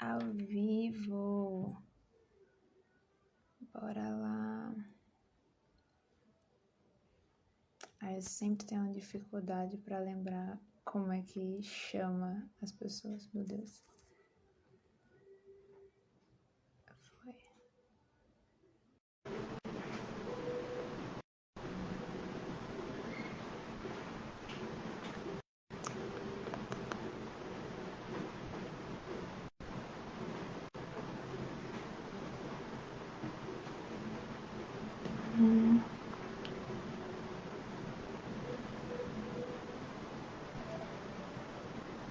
Ao vivo. Bora lá. Aí eu sempre tenho uma dificuldade para lembrar como é que chama as pessoas. Meu Deus. Foi.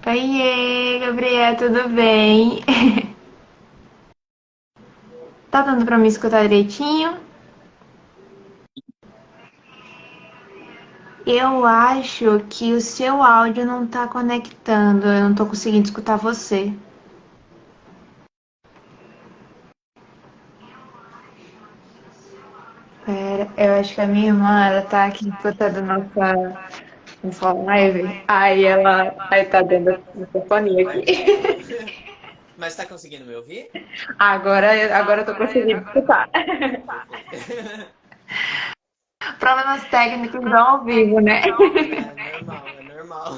Oiê, Gabriel, tudo bem? Tá dando pra me escutar direitinho? Eu acho que o seu áudio não tá conectando, eu não tô conseguindo escutar você. Pera, eu acho que a minha irmã, ela tá aqui escutando nossa live. Aí tá dando microfonia aqui. Mas tá conseguindo me ouvir? Agora eu tô conseguindo escutar. Perfeito. Problemas técnicos ao vivo, né? É normal, é normal.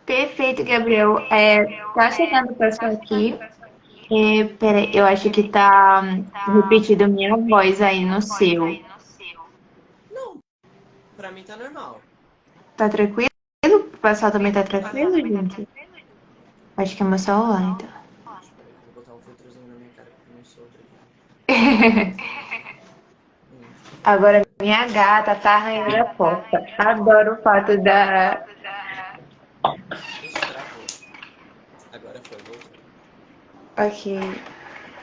Perfeito, Gabriel. Tá chegando o pessoal aqui. Peraí, eu acho que tá repetindo minha voz aí no seu. Não, pra mim tá normal. Tá tranquilo? O pessoal também tá Aham. tranquilo, gente? Acho que é meu celular, então. Espera aí que eu vou botar um filtrozinho na minha cara porque eu não sou outro aqui. Fica Agora tranquilo. minha gata tá arranhando a porta. Adoro o fato da. Ixi, travou. Agora foi, voltou. Ok.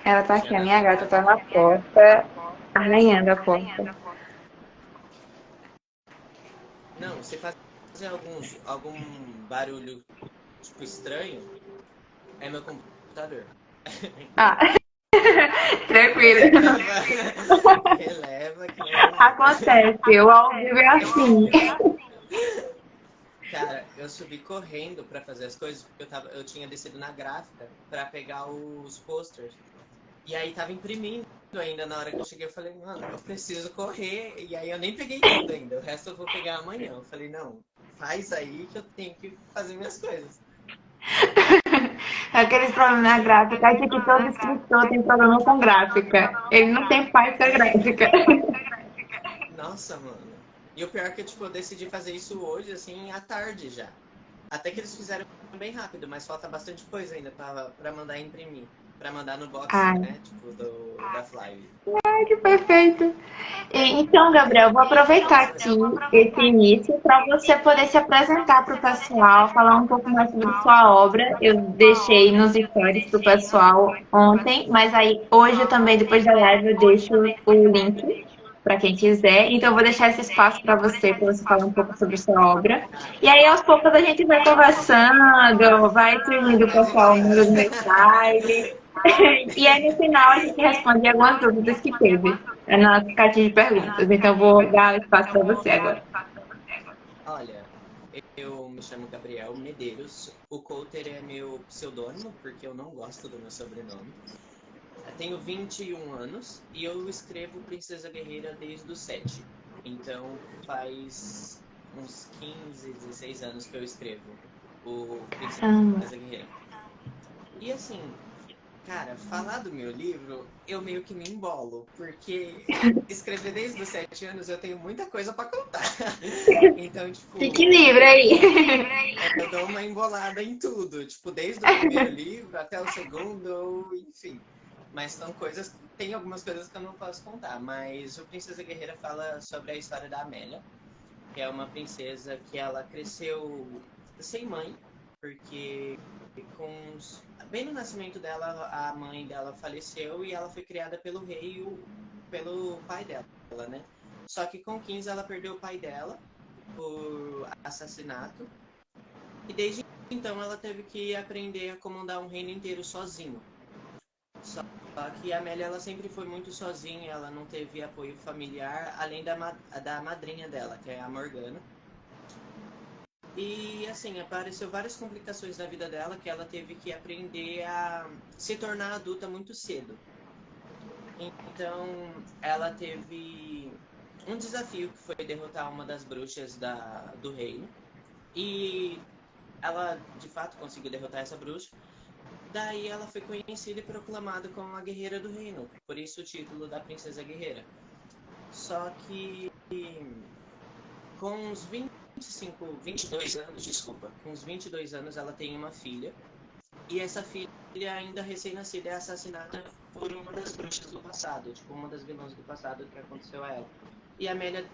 Ela tá Tinha aqui, a dado minha uma gata tá travada. na porta, arranhando a porta. Não, você faz algum barulho tipo estranho, é meu computador. Então, Ah, tranquilo. releva, releva que não é nada. Acontece, o ao vivo é assim. Cara, eu subi correndo pra fazer as coisas porque eu tinha descido na gráfica pra pegar os posters. E aí tava imprimindo ainda na hora que eu cheguei, eu falei, mano, eu preciso correr. E aí eu nem peguei tudo ainda, o resto eu vou pegar amanhã. Eu falei, não, faz aí que eu tenho que fazer minhas coisas. Aqueles problemas na gráfica, acho que todo escritor tem problema com gráfica. Ele não tem paz com a gráfica. Nossa, mano. E o pior é que tipo, eu decidi fazer isso hoje, assim, à tarde já. Até que eles fizeram bem rápido, mas falta bastante coisa ainda pra mandar imprimir. Pra mandar no box, Ai, né? Tipo, da Fly. que perfeito. Então, Gabriel, vou aproveitar aqui esse início para você poder se apresentar para o pessoal, falar um pouco mais sobre sua obra. Eu deixei nos stories para o pessoal ontem, mas aí hoje também, depois da live, eu deixo o link para quem quiser. Então, eu vou deixar esse espaço para você falar um pouco sobre sua obra. Cara, E aí, aos poucos, a gente vai conversando, vai surgindo o vai pessoal devagar. nos mensagens. E aí, no final, a gente responde algumas dúvidas que teve na nossa caixinha de perguntas. Então, vou dar o espaço para você agora. Olha, eu me chamo Gabriel Medeiros. O Couter é meu pseudônimo, porque eu não gosto do meu sobrenome. Eu tenho 21 anos e eu escrevo Princesa Guerreira desde os 7. Então faz uns 15, 16 anos que eu escrevo o Princesa Caramba. Guerreira. E assim, cara, falar do meu livro, eu meio que me embolo, porque escrever desde os 7 anos eu tenho muita coisa pra contar. Então, Fique tipo, livre aí. eu dou uma embolada em tudo, tipo, desde o primeiro livro até o segundo, enfim. Mas são coisas, tem algumas coisas que eu não posso contar, mas o Princesa Guerreira fala sobre a história da Amélia, que é uma princesa que ela cresceu sem mãe, porque bem no nascimento dela, a mãe dela faleceu e ela foi criada pelo rei e pelo pai dela, né? Só que com 15 ela perdeu o pai dela por assassinato e desde então ela teve que aprender a comandar um reino inteiro sozinho. Só que a Amélia ela sempre foi muito sozinha, ela não teve apoio familiar, além da madrinha dela, que é a Morgana. E, assim, apareceu várias complicações na vida dela que ela teve que aprender a se tornar adulta muito cedo. Então, ela teve um desafio que foi derrotar uma das bruxas do reino. E ela, de fato, conseguiu derrotar essa bruxa. Daí ela foi conhecida e proclamada como a guerreira do reino. Por isso o título da princesa guerreira. Só que com uns 22 anos, desculpa, com uns 22 anos ela tem uma filha. E essa filha, ainda recém-nascida, é assassinada por uma das bruxas do passado, tipo, uma das vilãs do passado que aconteceu a ela. E a Amélia,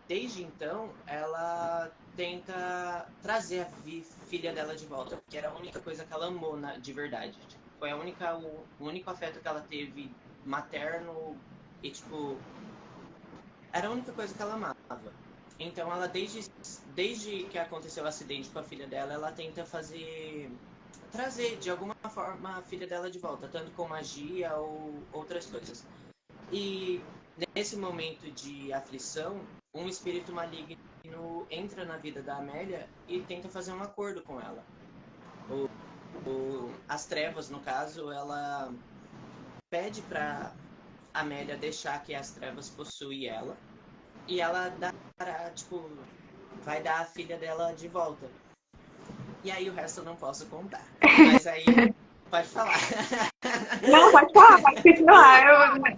desde então, ela tenta trazer a filha dela de volta, porque era a única coisa que ela amou de verdade. Tipo, foi o único afeto que ela teve materno e, tipo, era a única coisa que ela amava. Então, ela, desde que aconteceu o acidente com a filha dela, ela tenta trazer, de alguma forma, a filha dela de volta, tanto com magia ou outras coisas. E nesse momento de aflição, um espírito maligno entra na vida da Amélia e tenta fazer um acordo com ela. As trevas, no caso, ela pede para Amélia deixar que as trevas possuem ela e ela vai dar a filha dela de volta. E aí o resto eu não posso contar. Mas aí, pode falar. Não, pode falar, pode continuar.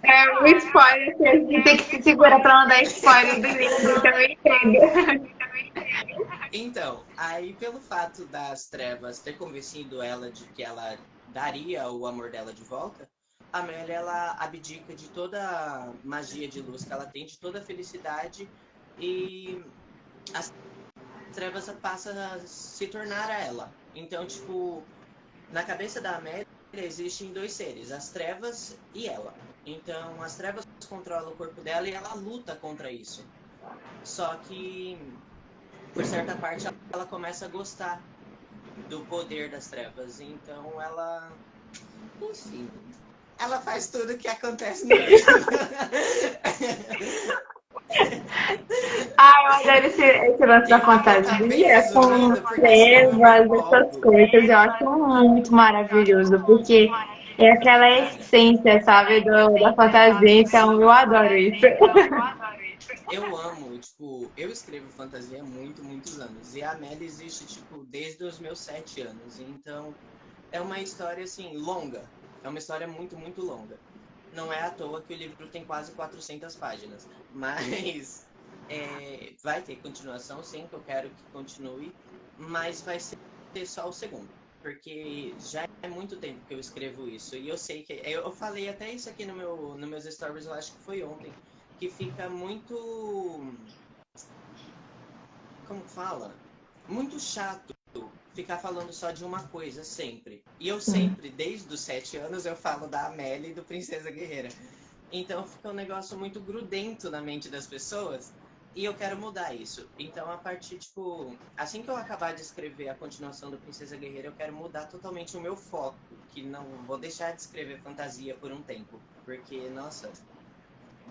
É um spoiler que a gente tem que se segurar pra não dar spoiler do livro, que eu não entendo. Então, aí pelo fato das trevas ter convencido ela de que ela daria o amor dela de volta, a Amélia, ela abdica de toda a magia de luz que ela tem, de toda a felicidade, e as trevas passam a se tornar a ela. Então, tipo, na cabeça da Amélia existem dois seres, as trevas e ela. Então, as trevas controlam o corpo dela e ela luta contra isso. Só que, por certa parte, ela começa a gostar do poder das trevas. Então, ela... Enfim, ela faz tudo o que acontece no livro. Ah, eu adoro esse lance da fantasia com trevas, essas coisas. Eu acho muito maravilhoso, porque é aquela essência, sabe, da fantasia. Então, eu adoro isso. Eu amo, tipo, eu escrevo fantasia há muitos anos. E a Amélia existe, tipo, desde os meus 7 anos. Então, é uma história, assim, longa. É uma história muito longa. Não é à toa que o livro tem quase 400 páginas. Mas vai ter continuação, sim, que eu quero que continue. Mas vai ser só o segundo. Porque já é muito tempo que eu escrevo isso. E eu sei que... Eu falei até isso aqui no meus stories, eu acho que foi ontem. Que fica muito... Como fala? Muito chato ficar falando só de uma coisa sempre. E eu sempre, desde os 7 anos, eu falo da Amélia e do Princesa Guerreira. Então fica um negócio muito grudento na mente das pessoas. E eu quero mudar isso. Então, a partir, tipo, assim que eu acabar de escrever a continuação do Princesa Guerreira, eu quero mudar totalmente o meu foco. Que não vou deixar de escrever fantasia por um tempo. Porque, nossa,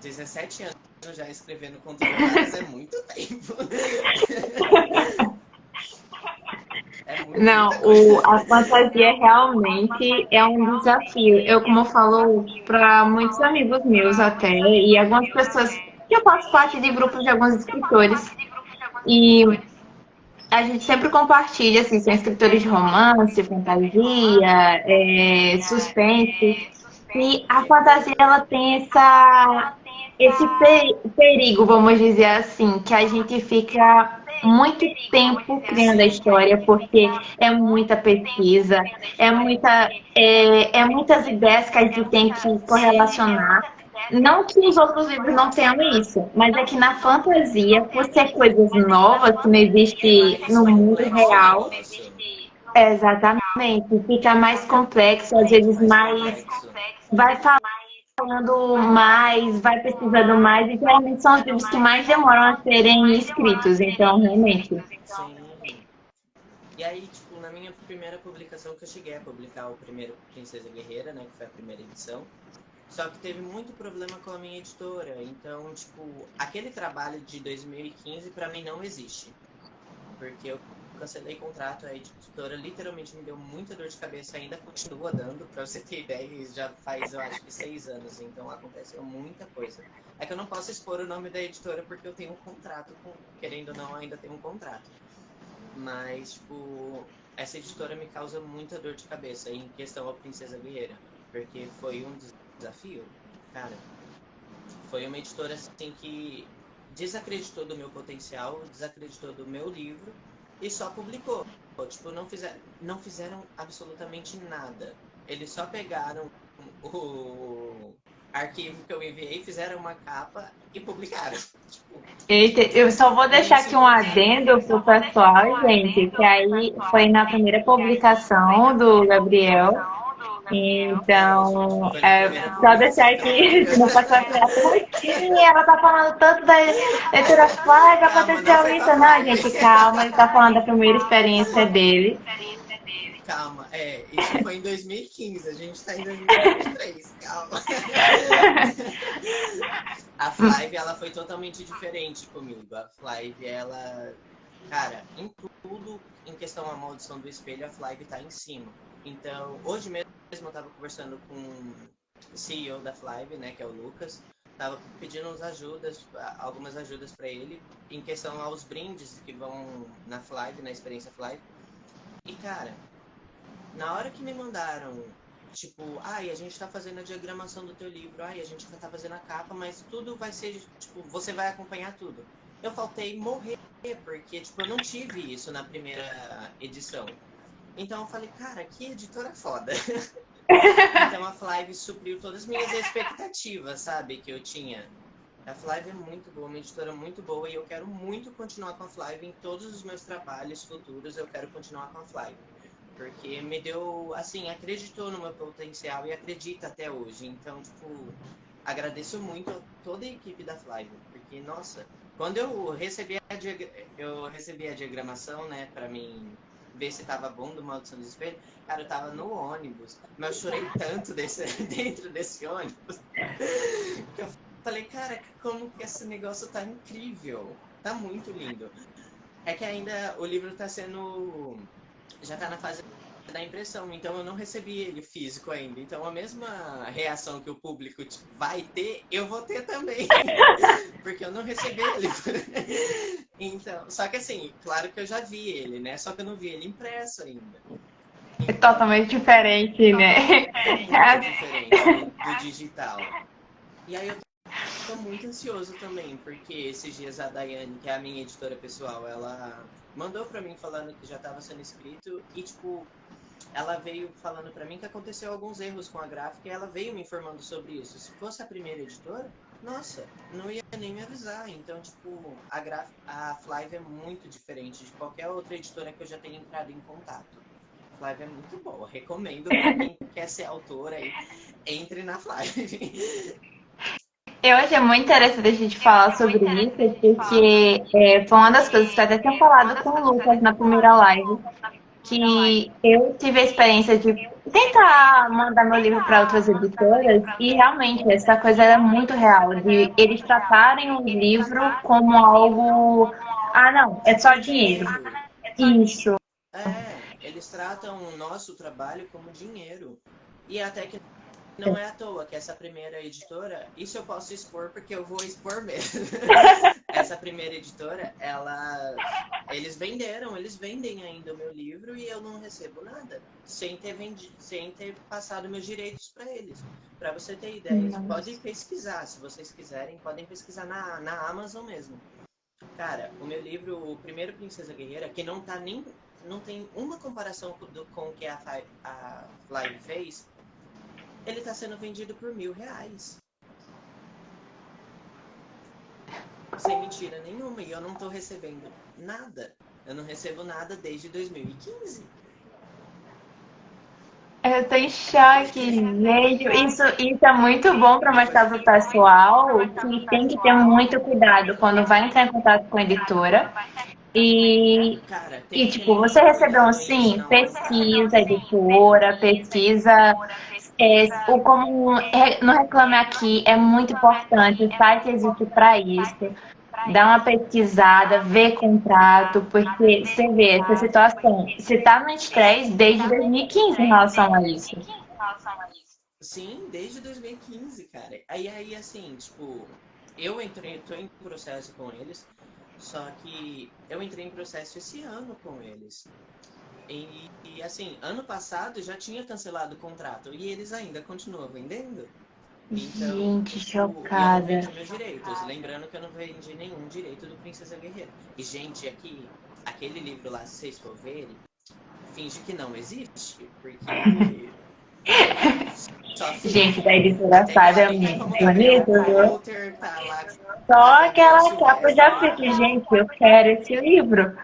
17 anos já escrevendo conto de fadas é muito tempo. Não, muita coisa. a fantasia realmente é um desafio. Eu, como eu falo para muitos amigos meus até, e algumas pessoas que eu faço parte de grupos de alguns escritores, e a gente sempre compartilha, assim, são escritores de romance, fantasia, suspense, e a fantasia ela tem esse perigo, vamos dizer assim, que a gente fica muito tempo criando a história, porque é muita pesquisa, é muitas ideias que a gente tem que correlacionar. Não que os outros livros não tenham isso, mas é que na fantasia, por ser coisas novas que não existe Mais no mundo complexo o real, negócio. exatamente, fica mais complexo, às vezes Mais mais complexo. vai falando mais, vai pesquisando mais, e geralmente são os livros que mais demoram a serem escritos, então realmente. Sim. E aí, tipo, na minha primeira publicação, que eu cheguei a publicar o primeiro Princesa Guerreira, né, que foi a primeira edição, só que teve muito problema com a minha editora. Então, tipo, aquele trabalho de 2015 pra mim não existe. Porque eu cancelei contrato, a editora literalmente me deu muita dor de cabeça, ainda continua dando, pra você ter ideia, já faz, eu acho que 6 anos, então aconteceu muita coisa. É que eu não posso expor o nome da editora porque eu tenho um contrato, querendo ou não, ainda tenho um contrato. Mas, tipo, essa editora me causa muita dor de cabeça em questão a Princesa Guerreira, porque foi um desafio, cara. Foi uma editora assim que desacreditou do meu potencial, desacreditou do meu livro e só publicou. Tipo, não fizeram absolutamente nada. Eles só pegaram o arquivo que eu enviei, fizeram uma capa e publicaram. Tipo, Eita, eu só vou nem deixar se aqui um adendo pro pessoal, gente, que aí foi na primeira publicação do Gabriel. Então, foi na primeira só deixar publicação que ela aqui, publicou. se não pode falar, como assim? Ela tá falando tanto da leitura Fly, que Calma, não aconteceu foi com a isso. Não, Fly. gente, calma, ele tá falando da primeira experiência dele. Calma, isso foi em 2015, a gente tá em 2023, calma. A Flive, ela foi totalmente diferente comigo. A Flive, ela, cara, em tudo, em questão à maldição do espelho, a Flive tá em cima. Então, hoje mesmo eu tava conversando com o CEO da Flive, né, que é o Lucas, tava pedindo algumas ajudas para ele em questão aos brindes que vão na Flive, na experiência Flive. E, cara, na hora que me mandaram, tipo, a gente tá fazendo a diagramação do teu livro, a gente vai tá fazendo a capa, mas tudo vai ser, tipo, você vai acompanhar tudo. Eu faltei morrer, porque, tipo, eu não tive isso na primeira edição. Então eu falei, cara, que editora foda. Então a Flive supriu todas as minhas expectativas, sabe, que eu tinha. A Flive é muito boa, uma editora muito boa, e eu quero muito continuar com a Flive em todos os meus trabalhos futuros, eu quero continuar com a Flive. Porque me deu, assim, acreditou no meu potencial e acredita até hoje. Então, tipo, agradeço muito a toda a equipe da Flive. Porque, nossa, quando eu recebi a diagramação, né, pra mim ver se tava bom do Maldição do Espelho, cara, eu tava no ônibus. Mas eu chorei tanto dentro desse ônibus que eu falei, cara, como que esse negócio tá incrível. Tá muito lindo. É que ainda o livro tá sendo... já tá na fase da impressão, então eu não recebi ele físico ainda. Então a mesma reação que o público vai ter, eu vou ter também. Porque eu não recebi ele. Então, só que assim, claro que eu já vi ele, né? Só que eu não vi ele impresso ainda. É totalmente diferente, né? É muito diferente do digital. E aí eu tô muito ansioso também, porque esses dias a Daiane, que é a minha editora pessoal, ela mandou pra mim falando que já tava sendo escrito e, tipo, ela veio falando pra mim que aconteceu alguns erros com a gráfica e ela veio me informando sobre isso. Se fosse a primeira editora, nossa, não ia nem me avisar. Então, tipo, a Flive é muito diferente de qualquer outra editora que eu já tenha entrado em contato. A Flive é muito boa, recomendo pra quem quer ser autora aí, entre na Flive. Eu achei muito interessante a gente falar sobre isso, porque foi uma das coisas que eu até tinha falado com o Lucas na primeira live, que eu tive a experiência de tentar mandar meu livro para outras editoras e realmente essa coisa é muito real, de eles tratarem o livro como algo, não, é só dinheiro. Isso. Eles tratam o nosso trabalho como dinheiro. E até que não é à toa que essa primeira editora, isso eu posso expor porque eu vou expor mesmo. Essa primeira editora, eles vendem ainda o meu livro e eu não recebo nada, sem ter passado meus direitos para eles. Para você ter ideia, podem pesquisar, se vocês quiserem, podem pesquisar na Amazon mesmo. Cara, o meu livro, o primeiro Princesa Guerreira, que não tem uma comparação com o que a Flive fez, ele tá sendo vendido por R$1.000. Sem mentira nenhuma. E eu não tô recebendo nada. Eu não recebo nada desde 2015. Eu tô em choque, gente. Isso é muito bom para mostrar pro pessoal que tem que ter muito cuidado quando vai entrar em contato com a editora. Cara, tem E que ter tipo, você muito recebeu um cuidado em sim? assinar um Pesquisa contrato. a editora, pesquisa o como no Reclame Aqui é muito importante, o site existe para isso. dá uma pesquisada, vê contrato, porque você vê essa situação. Você está no estresse desde 2015 em relação a isso. Sim, desde 2015, cara. Aí assim, tipo, tô em processo com eles, só que eu entrei em processo esse ano com eles. Assim, ano passado já tinha cancelado o contrato e eles ainda continuam vendendo. Então, Gente, tipo, e eu não chocada. vendi meus direitos. Lembrando que eu não vendi nenhum direito do Princesa Guerreira. E, gente, aqui, aquele livro lá, se vocês for verem, finge que não existe, porque só Gente, da finge. editora Até Sarda é explica muito como Gabriel bonito, viu? Coulter tá lá com a Só Gabriel aquela capa eu Silvestre. já fico, gente, eu quero esse livro.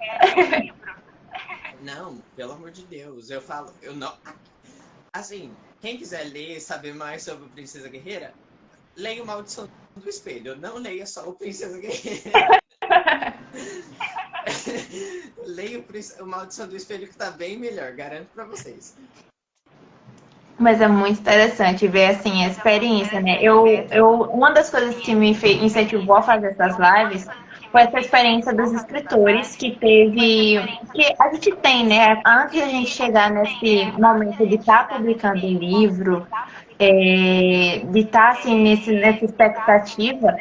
Não, pelo amor de Deus, eu falo, eu não. Assim, quem quiser ler, saber mais sobre o Princesa Guerreira, leia o Maldição do Espelho. Não leia só o Princesa Guerreira. Leia o Maldição do Espelho que tá bem melhor, garanto pra vocês. Mas é muito interessante ver assim a experiência, né? Uma das coisas que me incentivou a fazer essas lives foi essa experiência dos escritores que a gente tem, né? Antes de a gente chegar nesse momento de estar publicando um livro, de estar assim nessa expectativa,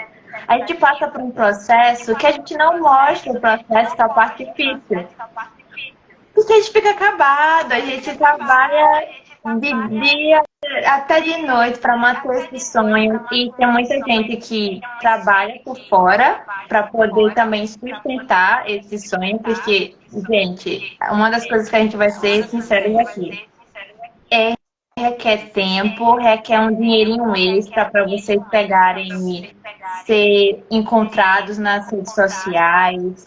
a gente passa por um processo que a gente não mostra o processo, que é a parte difícil. Porque a gente fica acabado, a gente trabalha de dia até de noite para manter esse sonho. E tem muita gente que trabalha por fora para poder também sustentar esse sonho, porque, gente, uma das coisas que a gente vai ser sincero aqui é requer tempo, requer um dinheirinho extra para vocês pegarem e ser encontrados nas redes sociais.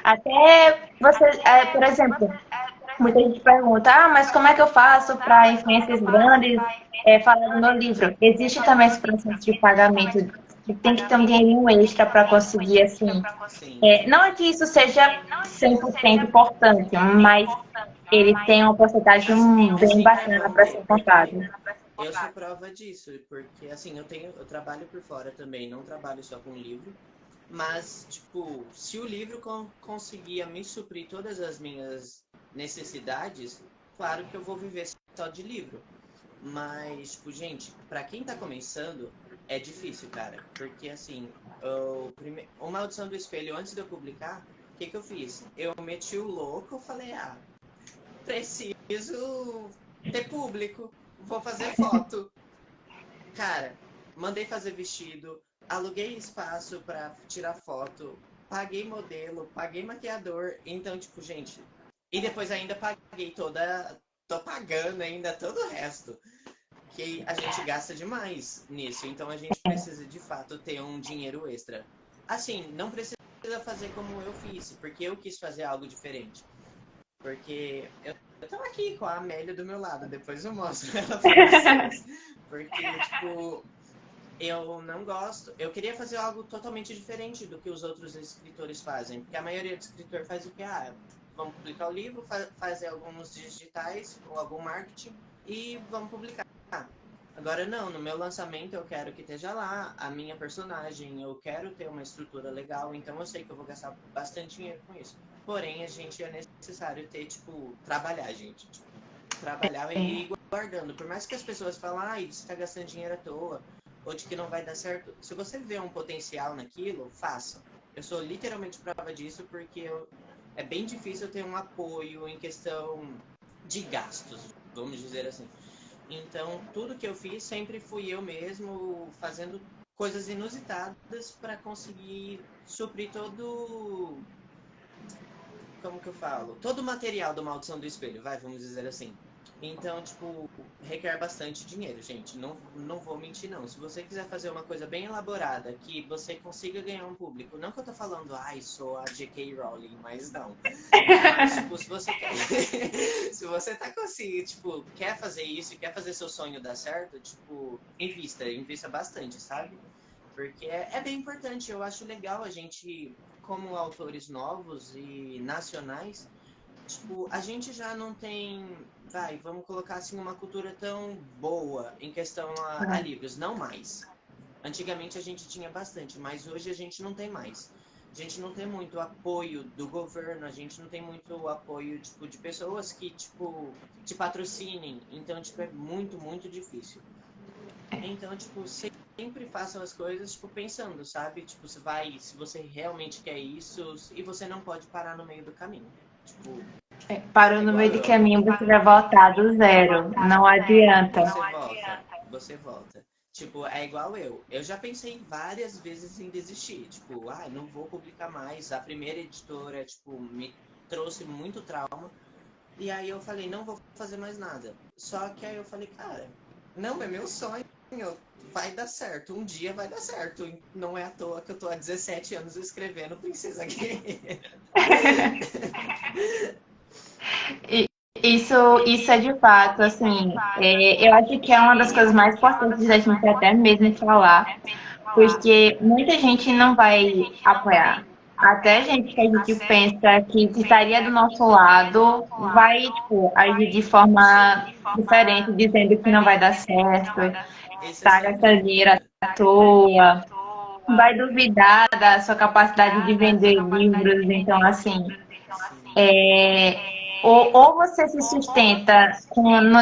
Até você, por exemplo, muita gente pergunta, mas como é que eu faço para influências grandes falar do meu livro? Existe também esse processo de pagamento, que tem que ter um dinheirinho extra para conseguir, assim. Sim. Não é que isso seja 100% importante, mas ele tem uma porcentagem bem Sim, é bacana bom para ser ter, porque contado. eu sou prova disso, porque assim, eu trabalho por fora também, não trabalho só com livro, mas, tipo, se o livro conseguia me suprir todas as minhas necessidades, claro que eu vou viver só de livro. Mas, tipo, gente, pra quem tá começando, é difícil, cara. Porque, assim, o Maldição do Espelho, antes de eu publicar, o que eu fiz? Eu meti o louco, falei, preciso ter público, vou fazer foto. Cara, mandei fazer vestido, aluguei espaço pra tirar foto, paguei modelo, paguei maquiador. Então, tipo, gente. E depois ainda paguei toda. Tô pagando ainda todo o resto. Que a gente gasta demais nisso. Então a gente precisa de fato ter um dinheiro extra. Assim, não precisa fazer como eu fiz, porque eu quis fazer algo diferente. Porque eu tô aqui com a Amélia do meu lado, depois eu mostro ela pra vocês. Porque, tipo, eu não gosto. Eu queria fazer algo totalmente diferente do que os outros escritores fazem. Porque a maioria do escritor faz o que? Vamos publicar o livro, fazer alguns digitais ou algum marketing e vamos publicar. Agora não, no meu lançamento eu quero que esteja lá a minha personagem, eu quero ter uma estrutura legal, então eu sei que eu vou gastar bastante dinheiro com isso. Porém, a gente é necessário ter, tipo, trabalhar, gente. Tipo, trabalhar e ir guardando. Por mais que as pessoas falem, você tá gastando dinheiro à toa, ou de que não vai dar certo, se você vê um potencial naquilo, faça. Eu sou literalmente prova disso, porque é bem difícil ter um apoio em questão de gastos, vamos dizer assim. Então, tudo que eu fiz sempre fui eu mesmo fazendo coisas inusitadas para conseguir suprir todo. Como que eu falo? Todo o material do Maldição do Espelho, vamos dizer assim. Então, tipo, requer bastante dinheiro, gente. Não vou mentir, não. Se você quiser fazer uma coisa bem elaborada, que você consiga ganhar um público, não que eu tô falando, sou a J.K. Rowling, mas não. Mas, tipo, se você quer. Se você tá conseguindo, tipo, quer fazer isso e quer fazer seu sonho dar certo, tipo, invista bastante, sabe? Porque é bem importante. Eu acho legal a gente, como autores novos e nacionais, tipo, a gente já não tem, vamos colocar assim, uma cultura tão boa em questão a livros, não mais. Antigamente a gente tinha bastante, mas hoje a gente não tem mais. A gente não tem muito apoio do governo, a gente não tem muito apoio, tipo, de pessoas que, tipo, te patrocinem. Então, tipo, é muito, muito difícil. Então, tipo, sempre façam as coisas, tipo, pensando, sabe? Tipo, se você realmente quer isso, e você não pode parar no meio do caminho. Tipo, Parou é no igual meio do eu. caminho, você vai voltar do zero. Não adianta. Você volta. Tipo, é igual eu. Eu já pensei várias vezes em desistir. Tipo, não vou publicar mais. A primeira editora, tipo, me trouxe muito trauma. E aí eu falei, não vou fazer mais nada. Só que aí eu falei, cara, não, é meu sonho. Vai dar certo. Um dia vai dar certo. Não é à toa que eu tô há 17 anos escrevendo Princesa Guerreira. E isso é de fato, assim, eu acho que é uma das coisas mais importantes da gente até mesmo falar, porque muita gente não vai apoiar. Até gente que a gente pensa que estaria do nosso lado vai, tipo, agir de forma diferente, dizendo que não vai dar certo, Esse é tá sem gastando dinheiro dúvida. à toa, vai duvidar da sua capacidade de vender livros. Então, assim, Sim. ou você se sustenta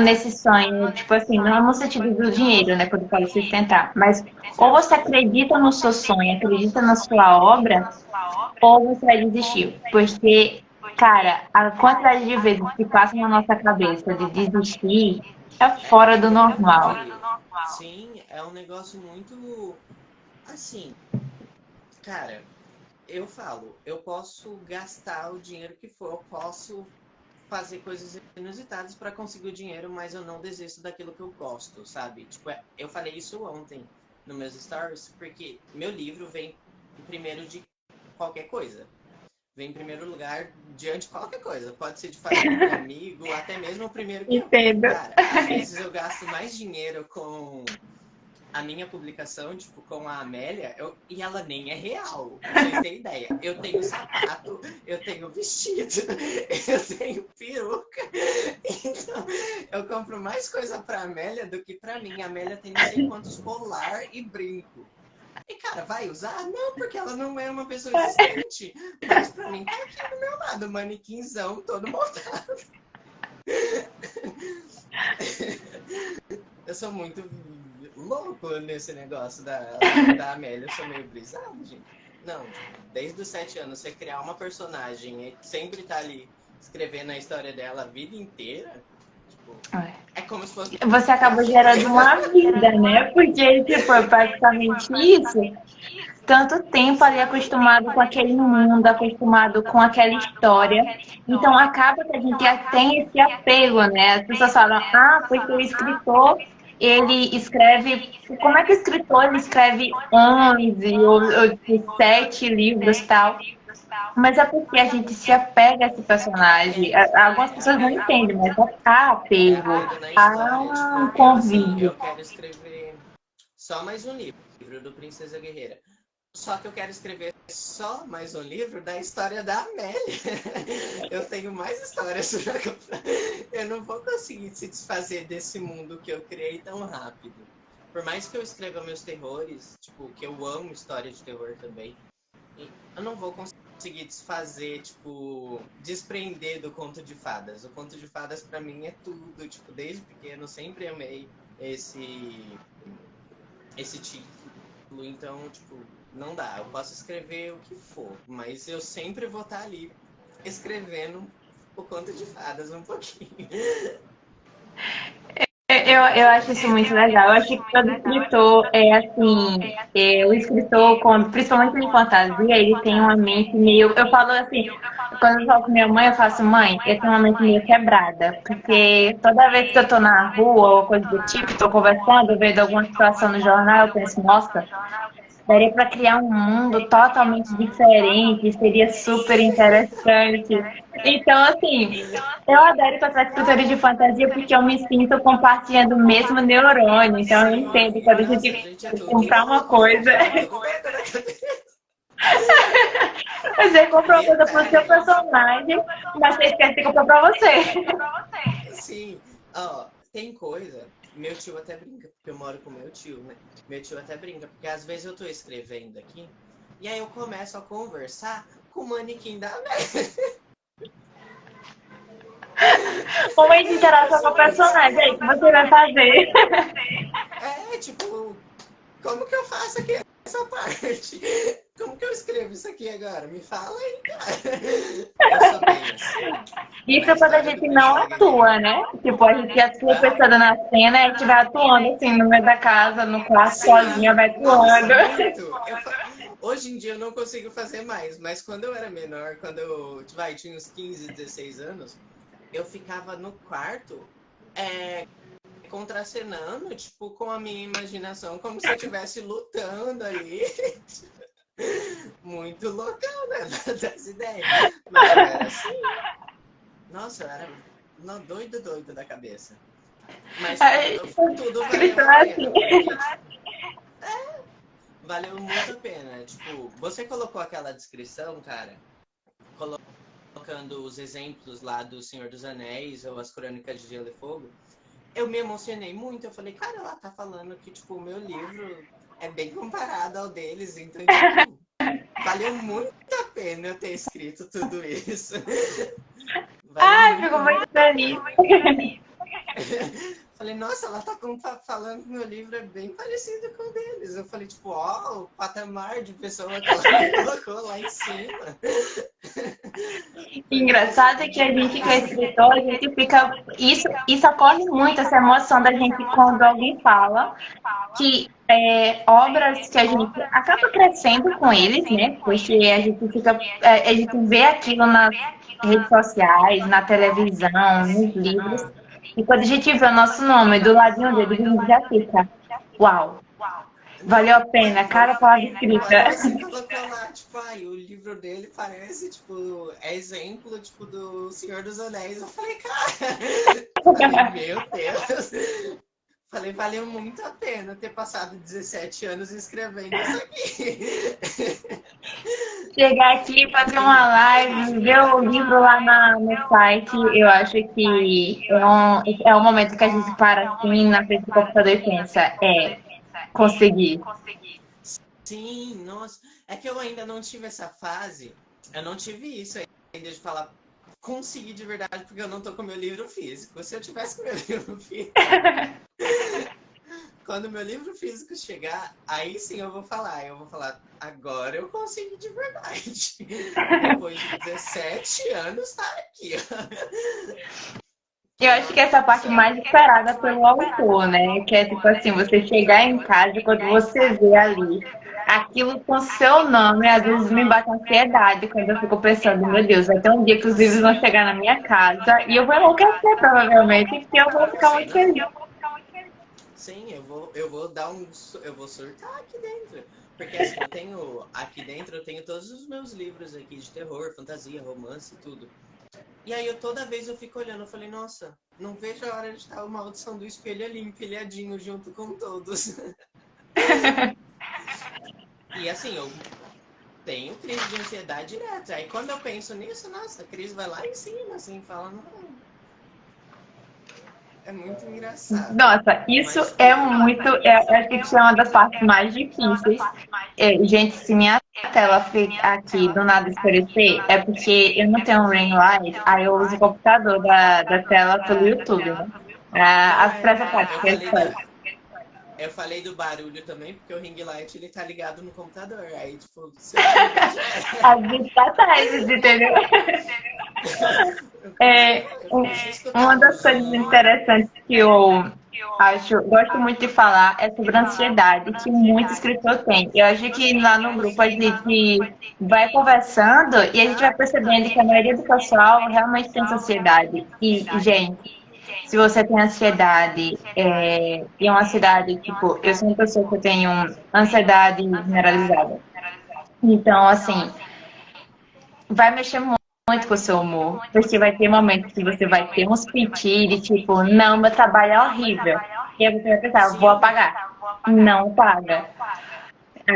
nesse sonho, tipo assim, não no sentido do dinheiro, né, quando eu falo sustentar, mas ou você acredita no seu sonho, acredita na sua obra, ou você vai desistir. Porque, cara, a quantidade de vezes que passa na nossa cabeça de desistir é É fora do normal. grande. Sim, é um negócio muito. Assim, cara, eu falo, eu posso gastar o dinheiro que for, eu posso fazer coisas inusitadas para conseguir o dinheiro, mas eu não desisto daquilo que eu gosto, sabe? Tipo, eu falei isso ontem nos meus stories, porque meu livro vem primeiro de qualquer coisa. Vem em primeiro lugar diante de qualquer coisa. Pode ser de família, amigo, até mesmo o primeiro que eu. Entendo. Cara, às vezes eu gasto mais dinheiro com a minha publicação, tipo, com a Amélia, e ela nem é real. Pra vocês terem ideia. Eu tenho sapato, eu tenho vestido, eu tenho peruca. Então, eu compro mais coisa pra Amélia do que pra mim. A Amélia tem não sei quantos colar e brinco. E, cara, vai usar? Não, porque ela não é uma pessoa existente. Mas pra mim tá aqui do meu lado, manequinzão todo montado. Eu sou muito louco nesse negócio da Amélia. Eu sou meio brisado, gente. Não, tipo, desde os 7 anos, você criar uma personagem e sempre tá ali escrevendo a história dela a vida inteira, tipo, é como se fosse Você minha acabou filha. gerando uma vida, né? Porque, tipo, é praticamente isso. Tanto tempo ali acostumado com aquele mundo, acostumado com aquela história. Então acaba que a gente tem esse apego, né? As pessoas falam, porque o escritor, ele escreve. Como é que o escritor ele escreve 11 ou 7 livros e tal? Mas é porque a gente se apega a esse personagem. Algumas pessoas não entendem, mas há É apego, apego na há história. um Tipo, eu assim, convívio. eu quero escrever só mais um livro do Princesa Guerreira. Só que eu quero escrever só mais um livro da história da Amélia. Eu tenho mais histórias para contar. Eu não vou conseguir se desfazer desse mundo que eu criei tão rápido. Por mais que eu escreva meus terrores, tipo, que eu amo história de terror também, eu não vou conseguir desfazer, tipo, desprender do conto de fadas. O conto de fadas para mim é tudo, tipo, desde pequeno sempre amei esse título, então, tipo, não dá. Eu posso escrever o que for, mas eu sempre vou estar ali escrevendo o conto de fadas um pouquinho. Eu acho isso muito legal. Eu acho que todo escritor é assim, o escritor, principalmente em fantasia, ele tem uma mente meio. Eu falo assim, quando eu falo com minha mãe, eu faço, mãe, eu tenho uma mente meio quebrada. Porque toda vez que eu tô na rua ou coisa do tipo, tô conversando, vendo alguma situação no jornal, eu penso, nossa, daria para criar um mundo totalmente diferente, seria super interessante. Então, assim, eu adoro encontrar escritores de fantasia porque eu me sinto compartilhando o mesmo neurônio. Então, eu entendo quando a Nossa, a gente gente é tudo comprar uma louco, a coisa, gente é tudo louco na cabeça. você compra uma coisa para o seu Detalhe, personagem, mas você esquece de comprar para você. sim, ó, tem coisa, meu tio até brinca, porque eu moro com meu tio, né? Meu tio até brinca, porque às vezes eu tô escrevendo aqui, e aí eu começo a conversar com o manequim da Neve. Momento de interação com o personagem, aí, o que você vai fazer? Tipo, como que eu faço aqui essa parte? Como que eu escrevo isso aqui agora? Me fala aí, cara. Eu sou bem assim. Isso quando a gente não atua, né? Tipo, a gente atua pensando na cena e a gente vai atuando assim no meio da casa, no quarto, sozinha, vai Nossa, atuando. muito. Hoje em dia eu não consigo fazer mais, mas quando eu era menor, quando eu tinha uns 15, 16 anos, eu ficava no quarto contracenando, tipo, com a minha imaginação, como se eu estivesse lutando ali. Muito loucão, né? Das ideias. Mas eu era assim. Nossa, eu era doido da cabeça. Mas tudo valeu a pena. Valeu muito a pena. Tipo, você colocou aquela descrição, cara, colocando os exemplos lá do Senhor dos Anéis ou as Crônicas de Gelo e Fogo. Eu me emocionei muito. Eu falei, cara, ela tá falando que, tipo, o meu livro é bem comparado ao deles. Então, tipo, valeu muito a pena eu ter escrito tudo isso. Ai, fico muito feliz. Falei, nossa, ela tá falando que meu livro é bem parecido com o deles. Eu falei, tipo, ó, o patamar de pessoa que ela me colocou lá em cima. Engraçado é que a gente que é escritor, a gente fica. Isso ocorre muito, essa emoção da gente quando alguém fala que obras que a gente acaba crescendo com eles, né? Porque a gente fica. A gente vê aquilo nas redes sociais, na televisão, nos livros. E quando a gente vê o nosso nome do ladinho dele, a gente já fica. Uau! Valeu a pena, cada palavra escrita. Quando você colocou lá, tipo, o livro dele parece, tipo, é exemplo, tipo, do Senhor dos Anéis. Eu falei, cara, meu Deus. Falei, valeu muito a pena ter passado 17 anos escrevendo isso aqui. Chegar aqui, fazer uma live, ver o livro lá no site, eu acho que é um momento que a gente para assim na frente do computador e pensa, consegui. Sim, nossa. É que eu ainda não tive essa fase. Eu não tive isso ainda de falar, consegui de verdade, porque eu não tô com meu livro físico. Se eu tivesse com meu livro físico. Quando meu livro físico chegar, aí sim eu vou falar. Eu vou falar, agora eu consegui de verdade. Depois de 17 anos, tá aqui. Eu acho que essa é a parte mais esperada pelo autor, né? Que é tipo assim, você chegar em casa, quando você vê ali aquilo com seu nome, às vezes me bate ansiedade quando eu fico pensando, meu Deus, vai ter um dia que os livros vão chegar na minha casa e eu vou enlouquecer provavelmente, porque eu vou ficar muito feliz. Sim, eu vou dar eu vou surtar aqui dentro. Porque assim, aqui dentro eu tenho todos os meus livros aqui de terror, fantasia, romance e tudo. E aí toda vez eu fico olhando, eu falei, nossa, não vejo a hora de estar o Maldição do Espelho ali, empilhadinho junto com todos. E assim, eu tenho crise de ansiedade direta. Aí quando eu penso nisso, nossa, a crise vai lá em cima, assim, falando, é muito engraçado. Nossa, isso é muito. Acho que isso é uma das partes mais difíceis. Gente, se minha tela aqui do nada escurecer, é porque eu não tenho um ring light, aí eu uso o computador da tela pelo YouTube, né? As pressas práticas. Eu falei do barulho também, porque o ring light ele tá ligado no computador. Aí, tipo, as desvantagens, entendeu? Uma das coisas interessantes que eu gosto muito de falar é sobre a ansiedade que muito escritor tem. Eu acho que lá no grupo a gente vai conversando e a gente vai percebendo que a maioria do pessoal realmente tem ansiedade. E, gente, se você tem ansiedade, e uma ansiedade, tipo, eu sou uma pessoa que eu tenho ansiedade generalizada. Então, assim, vai mexer muito com o seu humor, porque vai ter momentos que você vai ter uns pedidos, tipo, não, meu trabalho é horrível. E aí você vai pensar, vou apagar. Não apaga.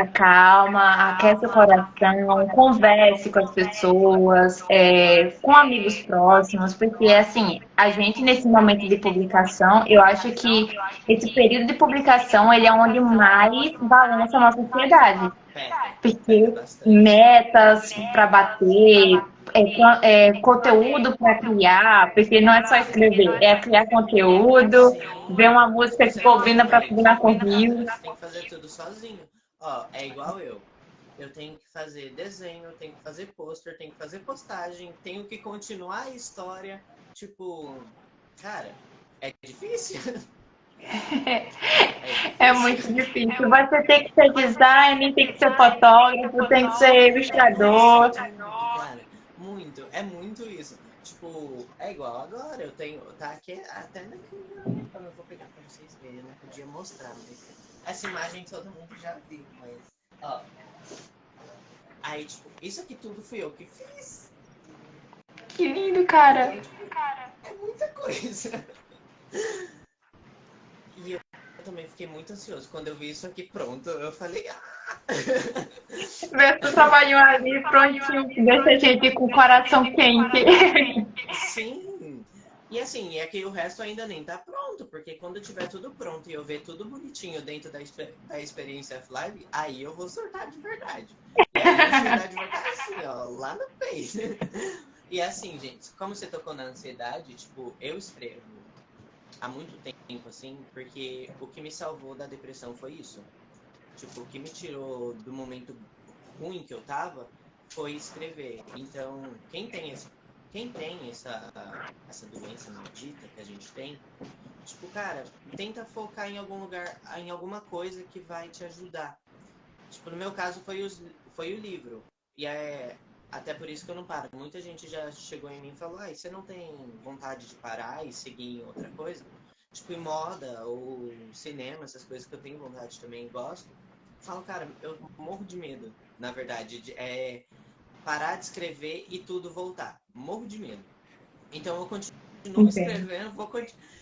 acalma, aquece o coração, converse com as pessoas, com amigos próximos, porque assim, a gente nesse momento de publicação, eu acho que esse período de publicação ele é onde mais balança a nossa sociedade. Pega Porque bastante. metas para bater, conteúdo para criar, porque não é só escrever, é criar conteúdo, ver Sim. uma música que Você não tem, combina para velho, combinar que com nada. rios. Você tem que fazer tudo sozinho. Ó, é igual eu. Eu tenho que fazer desenho, eu tenho que fazer pôster, tenho que fazer postagem, tenho que continuar a história. Tipo, cara, é difícil. É É difícil. muito difícil. Você tem que ser designer, tem que ser fotógrafo, tem que ser ilustrador. Muito, cara. Muito. É muito isso. Tipo, é igual agora. Eu tenho. Tá aqui até na câmera. Eu vou pegar pra vocês verem. Eu não podia mostrar, mas. Essa imagem todo mundo já viu, mas. Ó. Aí, tipo, isso aqui tudo fui eu que fiz. Que lindo, cara. Então, tipo, é muita coisa. E eu também fiquei muito ansioso. Quando eu vi isso aqui pronto, eu falei, ah! Ver seu trabalho ali prontinho, deixa a gente com o coração quente. Sim. E assim, é que o resto ainda nem tá pronto, porque quando tiver tudo pronto e eu ver tudo bonitinho dentro da experiência F-Live, aí eu vou surtar de verdade. E aí a ansiedade vai estar assim, ó, lá no peito. E assim, gente, como você tocou na ansiedade, tipo, eu escrevo há muito tempo, assim, porque o que me salvou da depressão foi isso. Tipo, o que me tirou do momento ruim que eu tava foi escrever. Então, quem tem essa doença maldita que a gente tem, tipo, cara, tenta focar em algum lugar, em alguma coisa que vai te ajudar. Tipo, no meu caso foi o livro. E é até por isso que eu não paro. Muita gente já chegou em mim e falou, você não tem vontade de parar e seguir em outra coisa? Tipo, em moda ou cinema, essas coisas que eu tenho vontade também e gosto. Falo, cara, eu morro de medo, na verdade, parar de escrever e tudo voltar. Morro de medo. Então eu continuo Entendo. escrevendo,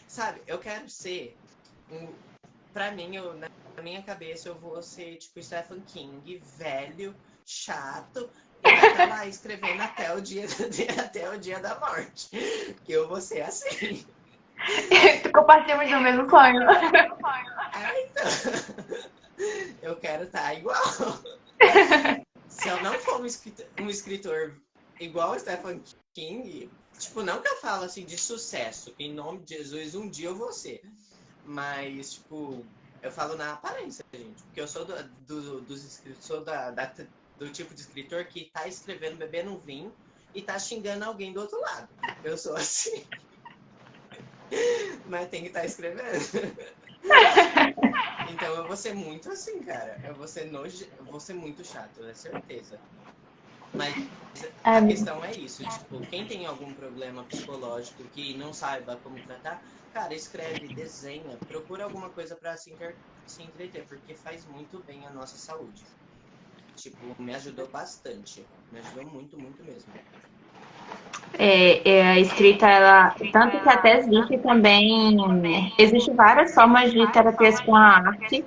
sabe, eu quero ser pra mim, na minha cabeça eu vou ser tipo Stephen King, velho, chato, e vai estar lá escrevendo até o dia da morte. Que eu vou ser assim. Compartilhamos o mesmo sonho. Então, eu quero estar igual. Se eu não for um escritor igual o Stephen King, tipo, não que eu falo assim de sucesso, em nome de Jesus, um dia eu vou ser. Mas, tipo, eu falo na aparência, gente. Porque eu sou dos escritores, sou do tipo de escritor que tá escrevendo, bebendo um vinho e tá xingando alguém do outro lado. Eu sou assim. Mas tem que estar escrevendo. Então eu vou ser muito assim, cara. Eu vou ser muito chato, é certeza. Mas a questão é isso, tipo, quem tem algum problema psicológico que não saiba como tratar, cara, escreve, desenha, procura alguma coisa pra se entreter, porque faz muito bem a nossa saúde. Tipo, me ajudou bastante. Me ajudou muito, muito mesmo. A escrita, ela, tanto que até existe também, existe várias formas de terapias com a arte,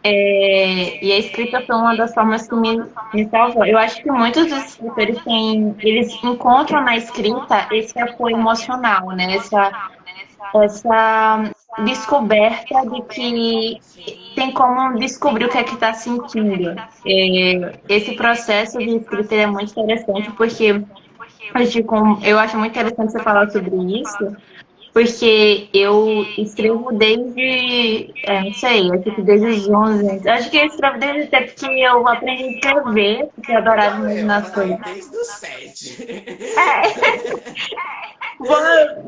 e a escrita foi uma das formas que me salvou. Eu acho que muitos dos escritores têm, eles encontram na escrita esse apoio emocional, né? Essa descoberta de que Sim. tem como descobrir o que é que está sentindo. Esse processo de escrita é muito interessante porque eu acho muito interessante você falar sobre isso, porque eu escrevo desde, não sei, acho que desde os 11 anos. Acho que eu escrevo desde até porque eu aprendi a escrever, porque eu adorava Igual imaginar eu as coisas. falei, desde os 7. Bom,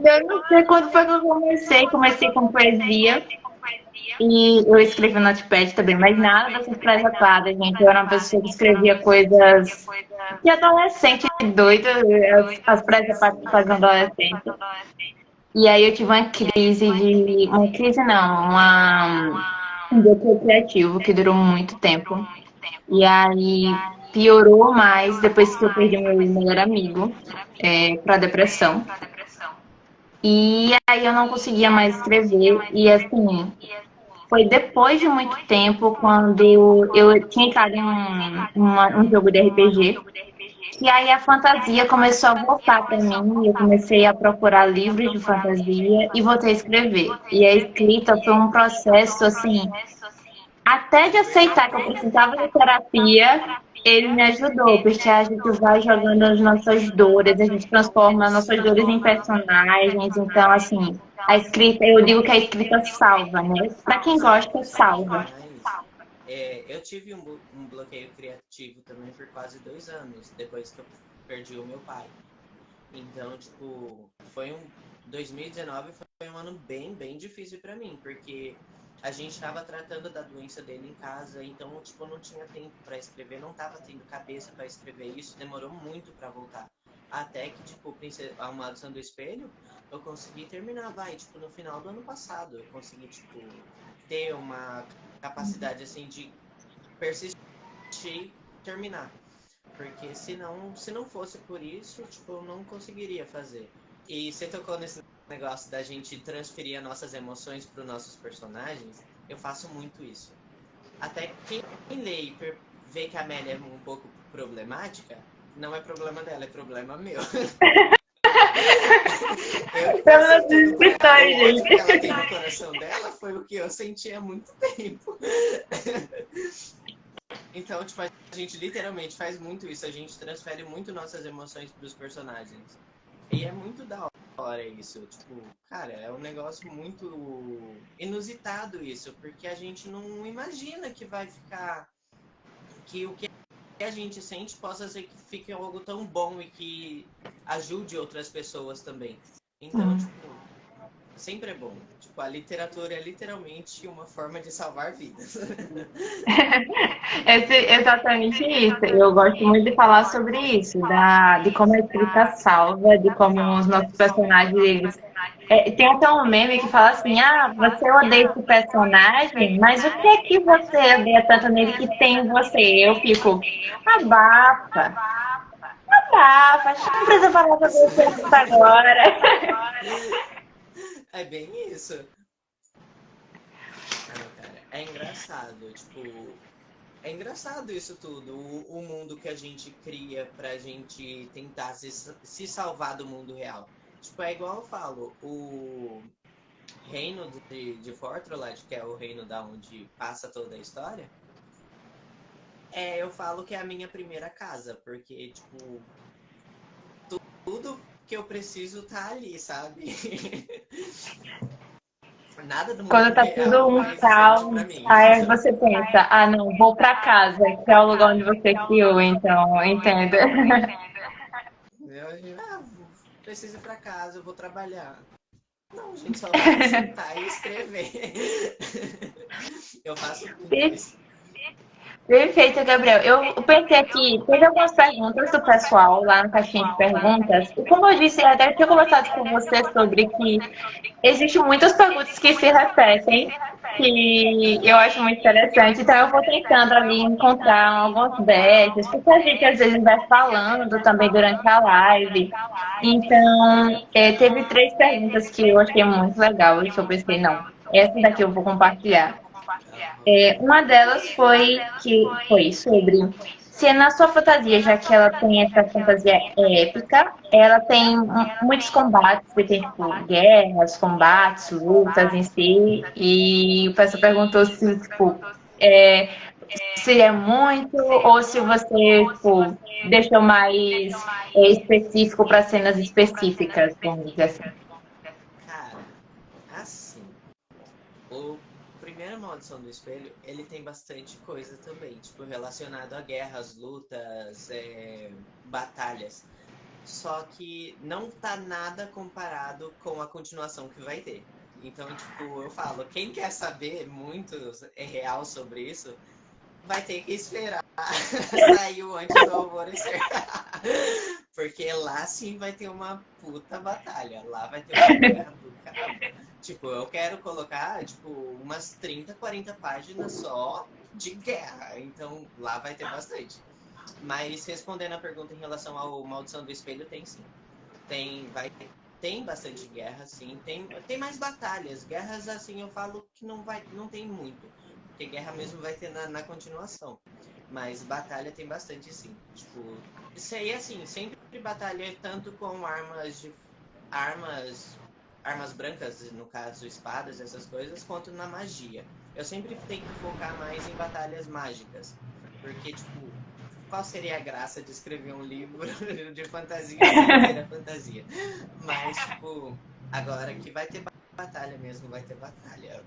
eu não sei quando foi que eu comecei com poesia. E eu escrevi no Notepad também, mas nada dessas presepadas, gente. Eu era uma pessoa que escrevia coisas de adolescente doida, as presepadas que fazem adolescente. E aí eu tive uma crise de. Uma crise não, um bloqueio criativo que durou muito tempo. E aí piorou mais depois que eu perdi meu melhor amigo para depressão. E aí eu não conseguia mais escrever. E assim, foi depois de muito tempo, quando eu tinha entrado em um jogo de RPG. E aí a fantasia começou a voltar para mim, eu comecei a procurar livros de fantasia e voltei a escrever. E a escrita foi um processo assim, até de aceitar que eu precisava de terapia, ele me ajudou, porque a gente vai jogando as nossas dores, a gente transforma as nossas dores em personagens. Então, assim, a escrita, eu digo que a escrita salva, né? Para quem gosta, salva. Demais. Eu tive um bloqueio criativo também por quase 2 anos, depois que eu perdi o meu pai. Então, tipo, 2019 foi um ano bem difícil pra mim, porque a gente tava tratando da doença dele em casa, então, tipo, não tinha tempo pra escrever, não tava tendo cabeça pra escrever isso, demorou muito pra voltar. Até que, tipo, a Maldição do Espelho, eu consegui terminar, tipo, no final do ano passado, eu consegui, tipo, ter uma capacidade, assim, de persistir e terminar. Porque se não fosse por isso, tipo, eu não conseguiria fazer. E você tocou nesse negócio da gente transferir as nossas emoções para os nossos personagens, eu faço muito isso. Até quem lê e vê que a Amélia é um pouco problemática, não é problema dela, é problema meu. Eu que tô Pelas sentindo pra ela. O descrições, ódio que ela gente. tem no coração dela foi o que eu senti há muito tempo. Então, tipo, a gente literalmente faz muito isso. A gente transfere muito nossas emoções pros personagens. E é muito da hora isso. Tipo, cara, é um negócio muito inusitado isso. Porque a gente não imagina que vai ficar... Que o que a gente sente possa ser que fique algo tão bom e que ajude outras pessoas também. Então, tipo, sempre é bom. Tipo, a literatura é literalmente uma forma de salvar vidas. É exatamente isso. Eu gosto muito de falar sobre isso, de como a escrita salva, de como os nossos personagens, eles... tem até um meme que fala assim, ah, você odeia esse personagem, mas o que é que você odeia tanto nele que tem em você? Eu fico, abafa, abafa, acho que não precisa falar sobre isso agora. É bem isso. Ah, cara, é engraçado, tipo, é engraçado isso tudo, o mundo que a gente cria pra gente tentar se salvar do mundo real. Tipo, é igual eu falo, o reino de Fortrolad, que é o reino da onde passa toda a história, eu falo que é a minha primeira casa, porque, tipo, tudo que eu preciso tá ali, sabe? Nada do mundo Quando tá tudo real um faz diferente pra caos, mim. aí você pensa, ah, não, vou pra casa, que é o lugar onde você criou, então, entendo. Preciso ir pra casa, eu vou trabalhar. Não, a gente só vai sentar e escrever. Eu faço muito isso. Perfeito, Gabriel. Eu pensei aqui, teve algumas perguntas do pessoal lá no caixinha de perguntas. E como eu disse, eu até tinha conversado com você sobre que existem muitas perguntas que se repetem, que eu acho muito interessante. Então eu vou tentando ali encontrar alguns batches, porque a gente às vezes vai falando também durante a live. Então, teve três perguntas que eu achei muito legal e que eu pensei, não, essa daqui eu vou compartilhar. Aham. Uma delas foi sobre se na sua fantasia, já que ela tem essa fantasia épica, ela tem muitos combates, você tem tipo, guerras, combates, lutas em si, e o pessoal perguntou se tipo, é, se é muito ou se você tipo, deixou mais específico para cenas específicas, vamos dizer assim. Cara, assim, o primeiro Maldição do Espelho, ele tem bastante coisa também, tipo, relacionado a guerras, lutas, batalhas. Só que não tá nada comparado com a continuação que vai ter. Então, tipo, eu falo, quem quer saber muito real sobre isso, vai ter que esperar sair o Antes do Alvorecer. Porque lá sim vai ter uma puta batalha. Lá vai ter uma guerra do caramba. Tipo, eu quero colocar, tipo, umas 30, 40 páginas só de guerra. Então, lá vai ter bastante. Mas respondendo a pergunta em relação ao Maldição do Espelho, tem sim. Vai tem bastante guerra, sim. Tem mais batalhas. Guerras, assim, eu falo que não tem muito. Porque guerra mesmo vai ter na continuação. Mas batalha tem bastante, sim. Tipo, isso aí, assim, sempre batalha tanto com armas brancas, no caso, espadas, essas coisas, quanto na magia. Eu sempre tento focar mais em batalhas mágicas. Porque, tipo, qual seria a graça de escrever um livro de fantasia sem ter a fantasia? Mas, tipo, agora que vai ter batalha mesmo, vai ter batalha.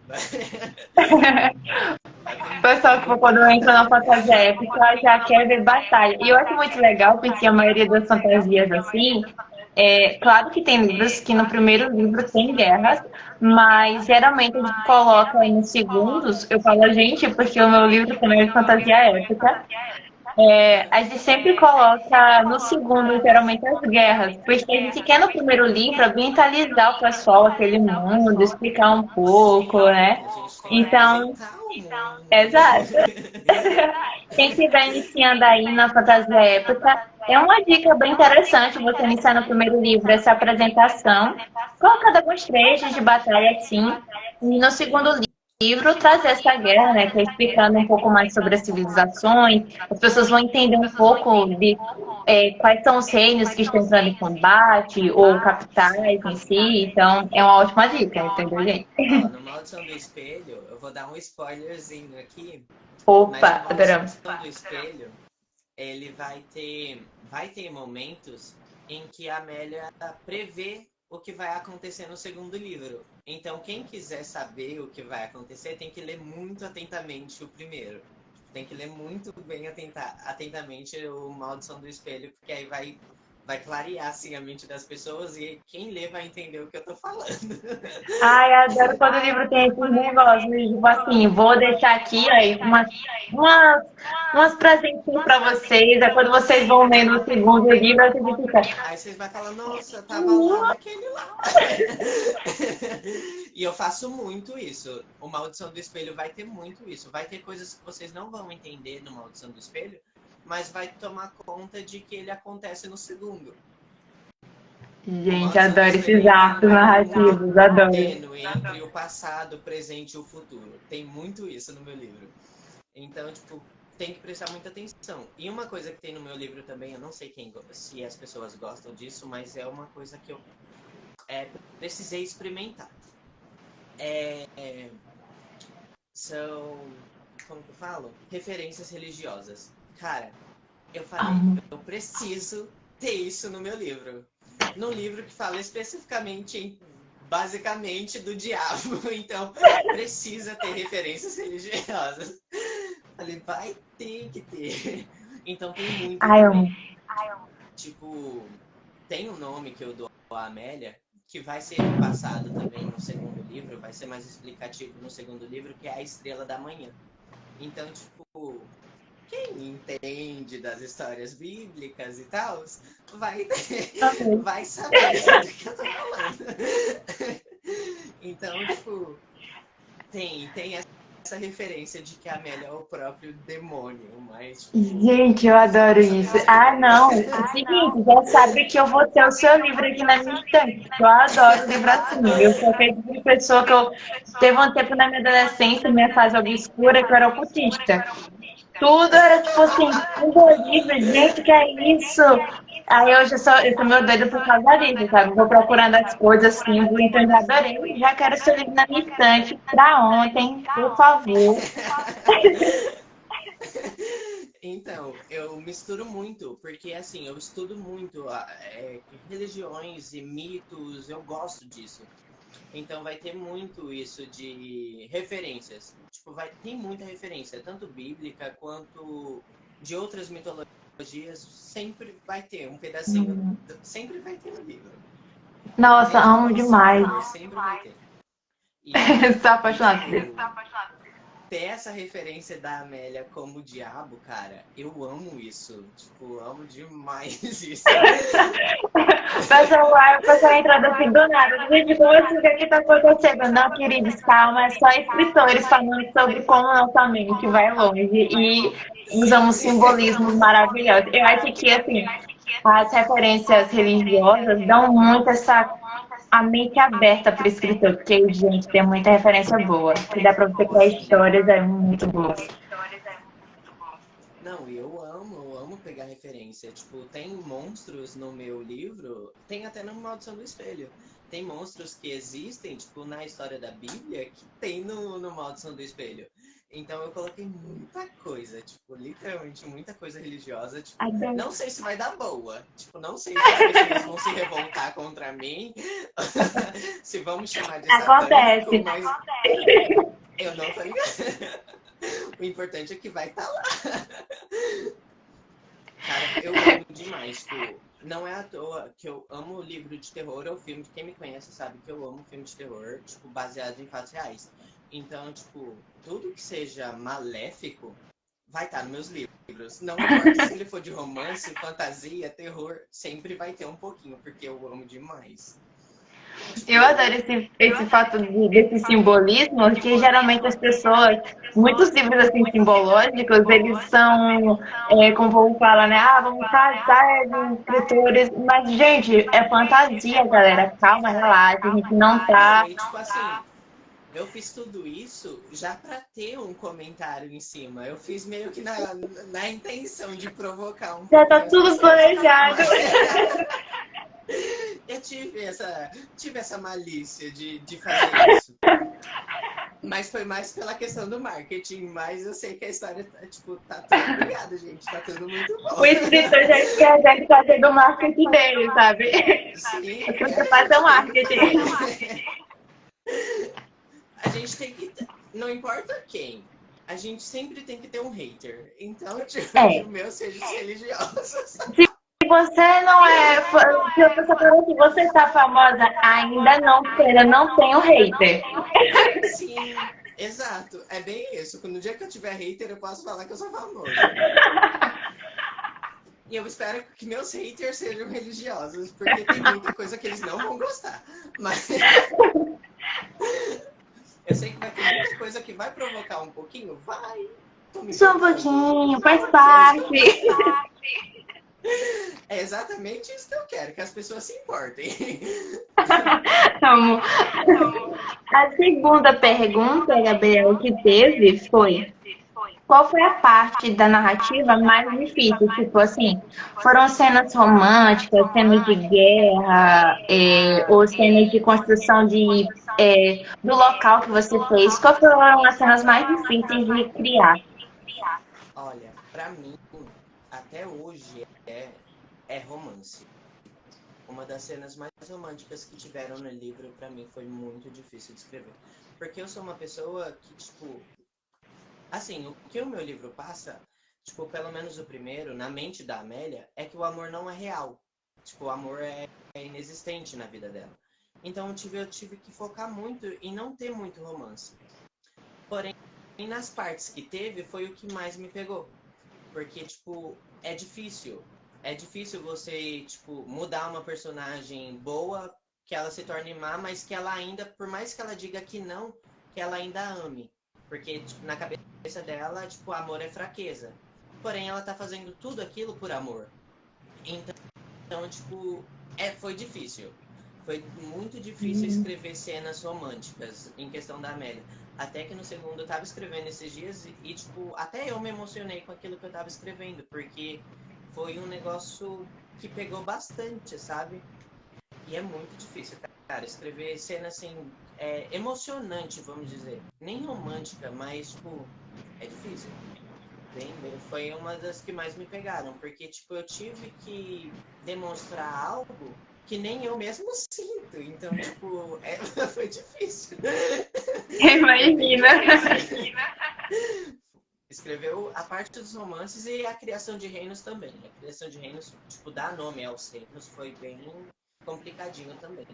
O pessoal que quando entra na fantasia épica já quer ver batalha. E eu acho muito legal porque a maioria das fantasias assim, claro que tem livros que no primeiro livro tem guerras, mas geralmente a gente coloca em segundos, eu falo a gente, porque o meu livro também é de fantasia épica. A gente sempre coloca no segundo, geralmente, as guerras, porque a gente quer no primeiro livro ambientalizar o pessoal, aquele mundo, explicar um pouco, né? A gente tem que Então, apresentar o mundo. exato. Quem estiver iniciando aí na fantasia épica, é uma dica bem interessante você iniciar no primeiro livro essa apresentação, colocando alguns trechos de batalha assim, e no segundo livro trazer essa guerra, né, que é explicando um pouco mais sobre as civilizações, as pessoas vão entender um pouco de quais são os reinos que estão entrando em combate, ou capitais em si, então é uma ótima dica, entendeu, gente? Ó, no Maldição do Espelho, eu vou dar um spoilerzinho aqui, mas no Opa, adoramos. Maldição do Espelho, ele vai ter momentos em que a Amélia prevê o que vai acontecer no segundo livro. Então, quem quiser saber o que vai acontecer, tem que ler muito atentamente o primeiro. Tem que ler muito bem atentamente o Maldição do Espelho, porque aí vai clarear assim, a mente das pessoas e quem lê vai entender o que eu tô falando. Ai, adoro quando o livro tem esses negócios, tipo assim, vou deixar aqui aí umas presentinhas pra vocês, é quando vocês vão lendo o segundo livro, a gente fica, Aí vocês vão falar, nossa, tava lá naquele lá. E eu faço muito isso. O Maldição do Espelho vai ter muito isso. Vai ter coisas que vocês não vão entender no Maldição do Espelho, mas vai tomar conta de que ele acontece no segundo. gente, adoro esses arcos narrativos, adoro. Tênue entre o passado, o presente e o futuro. Tem muito isso no meu livro. Então, tipo, tem que prestar muita atenção. E uma coisa que tem no meu livro também, eu não sei se as pessoas gostam disso, mas é uma coisa que eu precisei experimentar. São, como que eu falo? Referências religiosas. Cara, eu falei, eu preciso ter isso no meu livro. Num livro que fala especificamente, basicamente, do diabo. Então, precisa ter referências religiosas. Falei, vai ter que ter. Então tem muito também. Tipo, tem um nome que eu dou à Amélia, que vai ser passado também no segundo livro, vai ser mais explicativo no segundo livro, que é a Estrela da Manhã. Então, tipo, quem entende das histórias bíblicas e tal, vai saber do que eu tô falando. Então, tipo, tem essa referência de que a Amélia é o próprio demônio, mas... Tipo, gente, eu adoro isso. Ah, não. É o seguinte, já sabe que eu vou ter o seu livro aqui na minha estante. Eu adoro livro assim. Eu sou aquele tipo de pessoa que eu teve um tempo na minha adolescência, minha fase obscura, que eu era ocultista. Tudo era tipo assim, um livro, gente, que é isso? Aí hoje eu sou meu doido por causa disso, sabe? Vou procurando as coisas assim, então já adorei, já quero seu livro na minha estante pra ontem, por favor. Então, eu misturo muito, porque assim, eu estudo muito religiões e mitos, eu gosto disso. Então vai ter muito isso de referências. Tipo, tem muita referência, tanto bíblica quanto de outras mitologias, sempre vai ter um pedacinho, sempre vai ter no livro. Nossa, amo demais. Sempre vai ter. Sou apaixonada por isso. Ter essa referência da Amélia como diabo, cara, eu amo isso. Tipo, amo demais isso. O pessoal entrando assim do nada. Gente, como assim, o que aqui tá acontecendo? Não, queridos, calma. É só escritores falando sobre como nossa mente vai longe e usamos simbolismos maravilhosos. Eu acho que, assim, as referências religiosas dão muito a mente aberta para o escritor, porque, gente, tem muita referência boa. Que dá para você criar Sim. histórias é muito boas. Não, e eu amo pegar referência. Tipo, tem monstros no meu livro, tem até no Maldição do Espelho. Tem monstros que existem, tipo, na história da Bíblia, que tem no Maldição do Espelho. Então eu coloquei muita coisa, tipo, literalmente muita coisa religiosa. Tipo, Adoro. não sei se vai dar boa. Tipo, não sei se as pessoas vão se revoltar contra mim, se vão me chamar de satânico, Acontece. mas eu não tô ligado. O importante é que vai estar lá. Cara, eu amo demais, tipo, não é à toa que eu amo livro de terror ou filme. Quem me conhece sabe que eu amo filme de terror, tipo, baseado em fatos reais. Então, tipo, tudo que seja maléfico vai estar nos meus livros. Não importa se ele for de romance, fantasia, terror, sempre vai ter um pouquinho, porque eu amo demais. Eu adoro esse fato desse simbolismo, que geralmente as pessoas, muitos livros assim simbológicos, eles são, como o povo fala, né? Ah, vamos casar de escritores. Mas, gente, é fantasia, galera. Calma, relaxa, a gente não Não, tá. e tipo assim, eu fiz tudo isso já para ter um comentário em cima. Eu fiz meio que na intenção de provocar um Já tá pouquinho as tudo pessoas. planejado. Mas eu tive essa malícia de fazer isso. Mas foi mais pela questão do marketing. Mas eu sei que a história tipo, tá toda ligada, gente. Tá tudo muito bom. O escritor já deve fazer do marketing dele, sabe? Sim, O que a você faz é gente o tem que marketing. fazer. A gente tem que. Não importa quem. A gente sempre tem que ter um hater. Então, tipo, que É. o meu seja os religiosos. Se você não é. Se a pessoa falou que você tá famosa, ainda não, ainda não tem o hater. Sim, exato. É bem isso. No dia que eu tiver hater, eu posso falar que eu sou famoso. E eu espero que meus haters sejam religiosos, porque tem muita coisa que eles não vão gostar. Mas eu sei que vai ter muita coisa que vai provocar um pouquinho. Vai. Tô me Só um importando. pouquinho, faz É isso que eu parte. quero. É exatamente isso que eu quero, que as pessoas se importem. Amo. A segunda pergunta, Gabriel, que teve foi: qual foi a parte da narrativa mais difícil? Tipo assim, foram cenas românticas, cenas de guerra, ou cenas de construção do local que você fez? Quais foram as cenas mais difíceis de criar? Olha, pra mim, até hoje é romance. Uma das cenas mais românticas que tiveram no livro, pra mim, foi muito difícil de escrever. Porque eu sou uma pessoa que, tipo, assim, o que o meu livro passa, tipo, pelo menos o primeiro, na mente da Amélia, é que o amor não é real. Tipo, o amor é inexistente na vida dela. Então eu tive que focar muito em não ter muito romance. Porém, nas partes que teve, foi o que mais me pegou. Porque, tipo, é difícil. É difícil você, tipo, mudar uma personagem boa, que ela se torne má, mas que ela ainda, por mais que ela diga que não, que ela ainda ame. Porque, tipo, na cabeça dela, tipo, amor é fraqueza. Porém, ela tá fazendo tudo aquilo por amor. Então, tipo, foi difícil. Foi muito difícil escrever cenas românticas em questão da Amélia. Até que no segundo eu tava escrevendo esses dias e, tipo, até eu me emocionei com aquilo que eu tava escrevendo, porque foi um negócio que pegou bastante, sabe? E é muito difícil, cara, escrever cena assim, emocionante, vamos dizer. Nem romântica, mas, tipo, é difícil. Foi uma das que mais me pegaram, porque, tipo, eu tive que demonstrar algo que nem eu mesmo sinto. Então, tipo, foi difícil. Foi bem Imagina. difícil. Escreveu a parte dos romances e a criação de reinos também. A criação de reinos, tipo, dar nome aos reinos foi bem complicadinho também.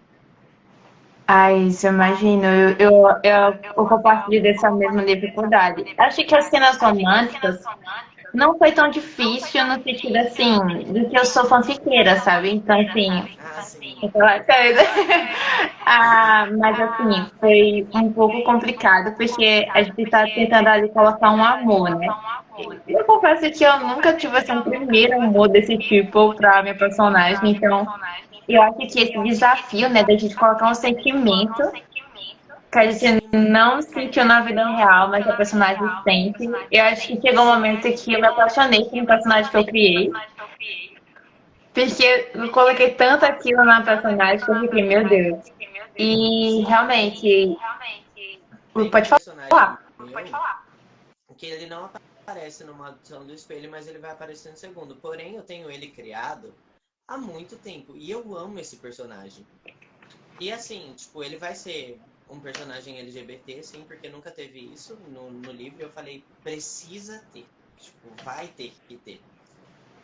Ai, isso eu imagino. Eu compartilho dessa mesma dificuldade. Acho que as cenas românticas não foi tão difícil no sentido assim, de que eu sou fanfiqueira, sabe? Então, assim, Ah, sim. aquela coisa. Mas assim, foi um pouco complicado, porque a gente tá tentando ali colocar um amor, né? E eu confesso que eu nunca tive assim, um primeiro amor desse tipo pra minha personagem, então. eu acho que esse desafio, né, da gente colocar um sentimento que a gente Sim, não sentiu na vida real, mas a personagem sente. Eu acho que chegou um momento que eu me apaixonei por um personagem que eu criei, porque eu coloquei tanto aquilo na personagem que eu fiquei, meu Deus. E sim, realmente, tem um pode personagem falar. meu que ele não aparece numa audição do espelho, mas ele vai aparecer no segundo. Porém, eu tenho ele criado há muito tempo e eu amo esse personagem. E assim, tipo, ele vai ser um personagem LGBT, sim, porque nunca teve isso no livro. Eu falei, precisa ter. Tipo, vai ter que ter.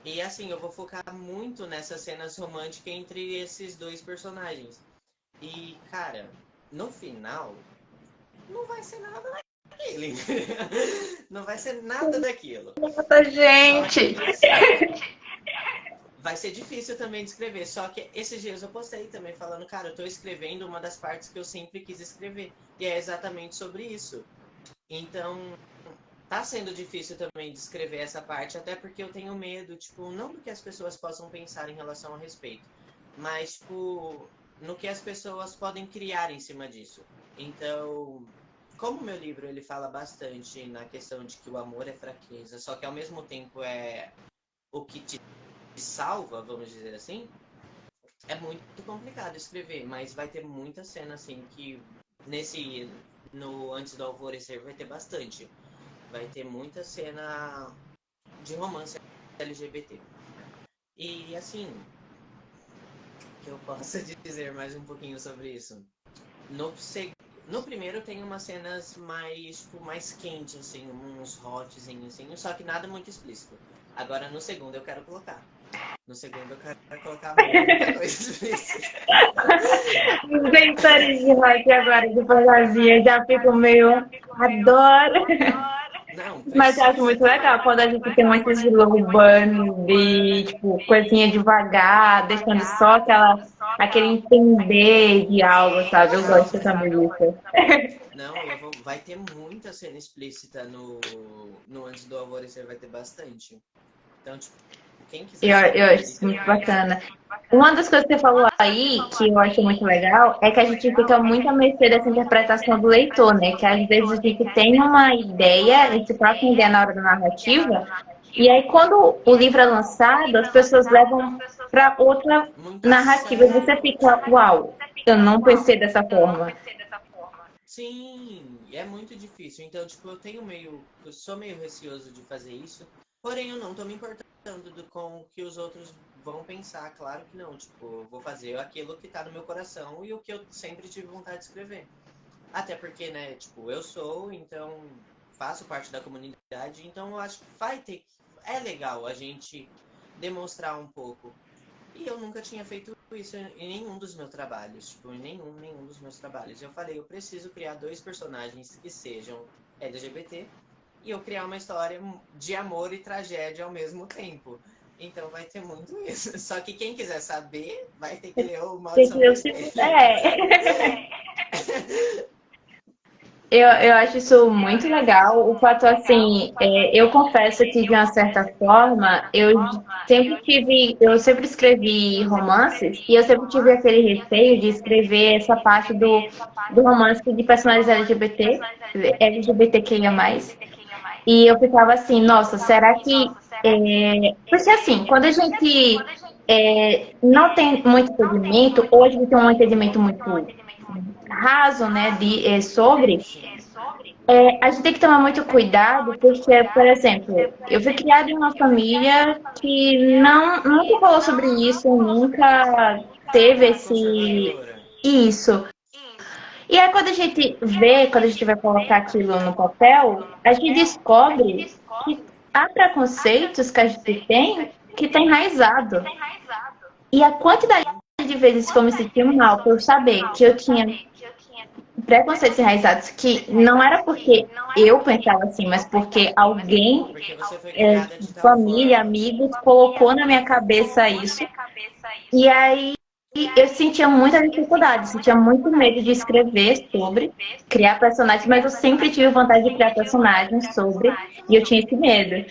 E assim, eu vou focar muito nessas cenas românticas entre esses dois personagens. E, cara, no final, não vai ser nada daquele. Não vai ser nada daquilo. Nossa, Só gente! que, assim, vai ser difícil também de escrever. Só que esses dias eu postei também falando, cara, eu tô escrevendo uma das partes que eu sempre quis escrever. E é exatamente sobre isso. Então, tá sendo difícil também de escrever essa parte, até porque eu tenho medo, tipo, não do que as pessoas possam pensar em relação a respeito, mas, tipo, no que as pessoas podem criar em cima disso. Então, como o meu livro ele fala bastante na questão de que o amor é fraqueza, só que ao mesmo tempo é o que te salva, vamos dizer assim, é muito complicado escrever, mas vai ter muita cena assim que nesse no Antes do Alvorecer vai ter bastante. Vai ter muita cena de romance LGBT. E assim, que eu possa dizer mais um pouquinho sobre isso. No, no primeiro tem umas cenas mais, tipo, mais quentes, assim, uns hotzinhos, assim, só que nada muito explícito. Agora no segundo eu quero colocar. No segundo eu quero colocar muita coisa explícita. Os leitores de rock agora de fantasia já ficam meio. Adoro! Não, Mas eu acho precisa muito ter. legal quando a gente tem muito estilo urbano de, tipo, coisinha devagar, deixando só aquele entender de algo, sabe? Eu gosto dessa música. Não, vai ter muita cena explícita no Antes do Alvorecer, vai ter bastante. Então, tipo, quem quiser Eu saber, acho isso muito bacana. Uma das coisas que você falou aí, que eu acho muito legal, é que a gente fica muito à mercê dessa interpretação do leitor, né? Que às vezes a gente tem uma ideia, a gente troca uma ideia na hora da narrativa, e aí quando o livro é lançado, as pessoas levam para outra muito a narrativa e você sério. fica, uau, eu não pensei dessa forma. Sim, é muito difícil. Então, tipo, eu sou meio receoso de fazer isso. Porém, eu não tô me importando com o que os outros vão pensar. Claro que não. Tipo, eu vou fazer aquilo que tá no meu coração e o que eu sempre tive vontade de escrever. Até porque, né, tipo, eu sou, então faço parte da comunidade, então eu acho que vai ter. É legal a gente demonstrar um pouco. E eu nunca tinha feito isso em nenhum dos meus trabalhos. Tipo, em nenhum dos meus trabalhos. Eu falei, eu preciso criar dois personagens que sejam LGBT e eu criar uma história de amor e tragédia ao mesmo tempo. Então vai ter muito isso. Só que quem quiser saber, vai ter que ler o Tem que Maldição do ver o Espelho. É. Eu acho isso muito legal. O fato, assim, eu confesso que, de uma certa forma, eu sempre escrevi romances e eu sempre tive aquele receio de escrever essa parte do romance de personagens LGBT, LGBTQIA+. E eu ficava assim, nossa, será que... Porque, assim, quando a gente não tem muito entendimento, ou a gente tem um entendimento muito raso, né, sobre Sim. a gente tem que tomar muito cuidado, porque, por exemplo, eu fui criada em uma família que nunca falou sobre isso, nunca teve Conservadora. isso. E aí, quando a gente vai colocar aquilo no papel, a gente descobre que há preconceitos que a gente tem que está enraizado. E a quantidade Sim. de vezes que eu me senti mal por saber que eu tinha preconceitos enraizados, que não era porque eu pensava assim, mas porque alguém, Porque você foi criada de tal família, forma. amigos, colocou na minha cabeça isso. E aí eu sentia muita dificuldade, sentia muito medo de escrever sobre, criar personagens, mas eu sempre tive vontade de criar personagens sobre, e eu tinha esse medo.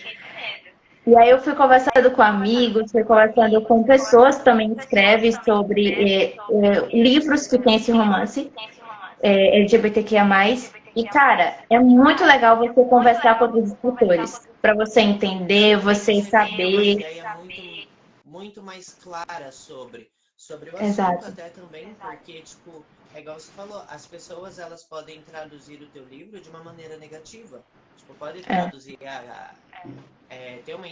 E aí eu fui conversando com amigos, fui conversando com pessoas que também escrevem sobre livros que têm esse romance LGBTQIA+. E, cara, é muito legal você conversar com outros escritores, para você entender, você Ter uma saber. ideia muito mais clara sobre o assunto Exato. até também, porque, tipo, é igual você falou, as pessoas elas podem traduzir o teu livro de uma maneira negativa. Tipo, pode É. traduzir, ter uma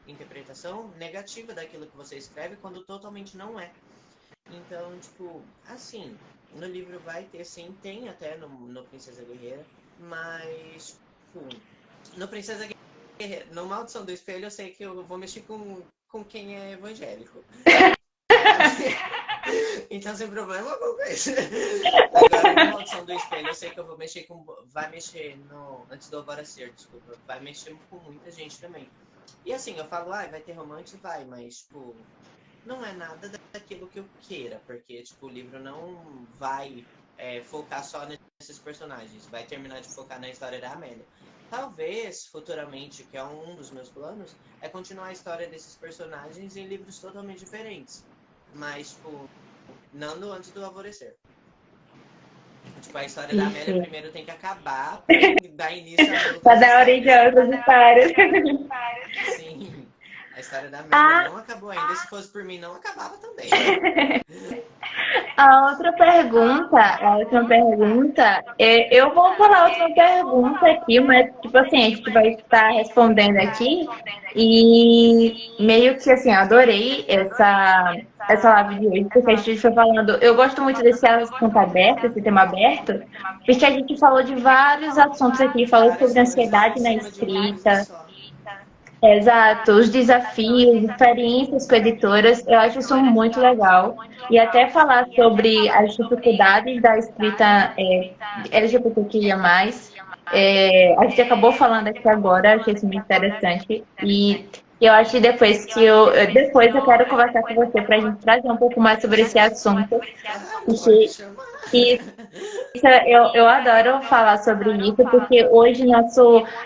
interpretação negativa daquilo que você escreve quando totalmente não é. Então, tipo, assim, no livro vai ter sim, tem até no Princesa Guerreira, mas, tipo, no Princesa Guerreira, no Maldição do Espelho, eu sei que eu vou mexer com quem é evangélico. Então, sem problema algum com isso. Agora, no Maldição do Espelho, eu sei que eu vou mexer com. Vai mexer no. Antes do Agora Ser, desculpa. Vai mexer com muita gente também. E assim, eu falo, vai ter romance, vai, mas, tipo, não é nada daquilo que eu queira, porque, tipo, o livro não vai focar só nesses personagens, vai terminar de focar na história da Amélia. Talvez, futuramente, que é um dos meus planos, é continuar a história desses personagens em livros totalmente diferentes. Mas, tipo, não no Antes do Alvorecer. Tipo, a história da Amélia Isso. primeiro tem que acabar pra dar início às Para outras dar origem histórias. a outras histórias. Sim, a história da Amélia Ah, não acabou ainda. Se fosse por mim, não acabava também. a outra pergunta, a última pergunta, eu vou falar a última pergunta aqui, mas, tipo assim, a gente vai estar respondendo aqui. E meio que, assim, adorei essa live de hoje, porque a gente foi falando. Eu gosto muito desse assunto aberto, esse tema aberto, porque a gente falou de vários assuntos aqui, falou Várias sobre coisas em ansiedade na cima de uma coisa escrita. só. Exato, os desafios, experiências com editoras, eu acho isso muito legal. E até falar sobre as dificuldades da escrita LGBTQIA+. A gente acabou falando aqui agora, achei isso muito interessante. E eu acho que depois eu quero conversar com você para a gente trazer um pouco mais sobre esse assunto. Claro, pode me Porque chamar. eu adoro falar sobre isso, porque hoje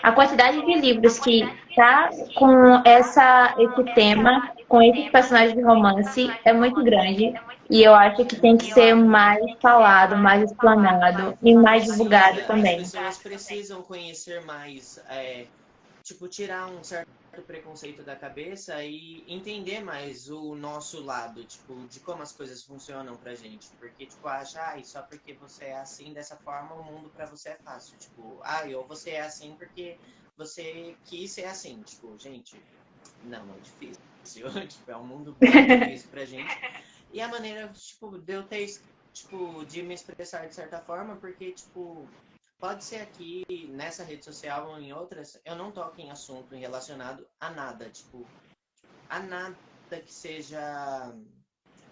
a quantidade de livros que tá com esse tema, com esses personagens de romance, é muito grande. E eu acho que tem que ser mais falado, mais explanado e mais divulgado Precisa, as também. pessoas precisam conhecer mais, tipo, tirar um certo preconceito da cabeça e entender mais o nosso lado, tipo, de como as coisas funcionam pra gente. Porque, tipo, acha, só porque você é assim, dessa forma, o mundo pra você é fácil. Tipo, ou você é assim porque você quis ser assim. Tipo, gente, não, é difícil. Tipo, é um mundo bem difícil pra gente. E a maneira, tipo, de eu ter, tipo, de me expressar de certa forma, porque, tipo, pode ser aqui, nessa rede social ou em outras, eu não toco em assunto relacionado a nada, tipo, a nada que seja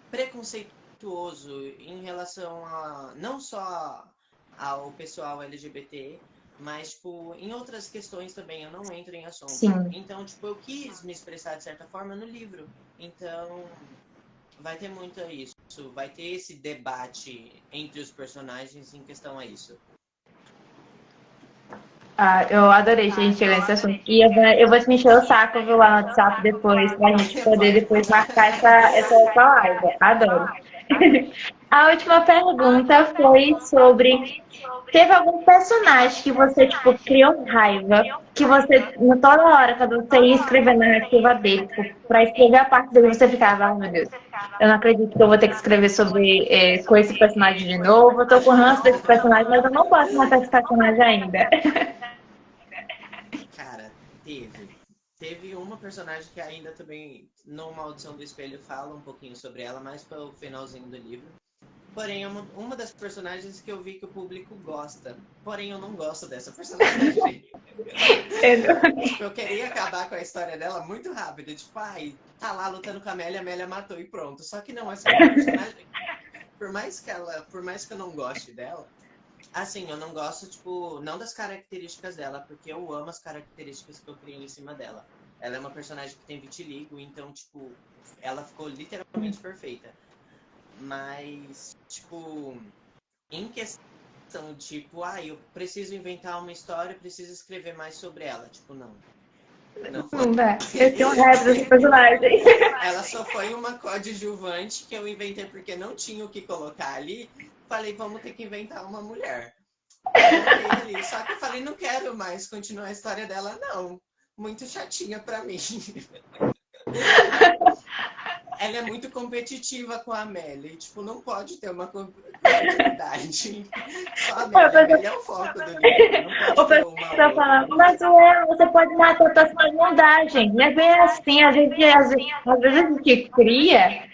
preconceituoso em relação a, não só ao pessoal LGBT, mas, tipo, em outras questões também eu não entro em assunto. Sim. Então, tipo, eu quis me expressar de certa forma no livro. Então, vai ter muito isso. Vai ter esse debate entre os personagens em questão a isso. Ah, eu adorei que a gente chegou nesse assunto. E eu vou te mexer o saco, viu, lá no WhatsApp depois, pra gente poder Pode, depois pode. marcar essa live. Adoro. A última pergunta foi sobre: teve algum personagem que você, tipo, criou raiva, que você, toda hora, quando você ia escrever a narrativa dele, tipo, pra escrever a parte dele, você ficava, ai meu Deus, eu não acredito que eu vou ter que escrever com esse personagem de novo, eu tô com ranço desse personagem, mas eu não posso matar esse personagem ainda. Cara, teve uma personagem que ainda também, no Maldição do Espelho, fala um pouquinho sobre ela, mais pelo finalzinho do livro. Porém, é uma das personagens que eu vi que o público gosta. Porém, eu não gosto dessa personagem. Tipo, eu queria acabar com a história dela muito rápido. Tipo, tá lá lutando com a Amélia matou e pronto. Só que não, essa é uma personagem. Por mais que eu não goste dela, assim, eu não gosto, tipo, não das características dela, porque eu amo as características que eu criei em cima dela. Ela é uma personagem que tem vitiligo, então, tipo, ela ficou literalmente perfeita. Mas, tipo, em questão, tipo, eu preciso inventar uma história, preciso escrever mais sobre ela. Tipo, não. Não foi. Não dá. Eu tenho raiva desse personagem. Ela só foi uma coadjuvante que eu inventei porque não tinha o que colocar ali. Falei, vamos ter que inventar uma mulher. Coloquei ali. Só que eu falei, não quero mais continuar a história dela, não. Muito chatinha pra mim. Ela é muito competitiva com a Amélia. Tipo, não pode ter uma competitividade. Só a Amélia. A Amélia é o foco do livro. Não O pode ter uma pessoal outra. fala, mas ué, você pode matar a personagem. E é bem assim, às vezes a gente cria.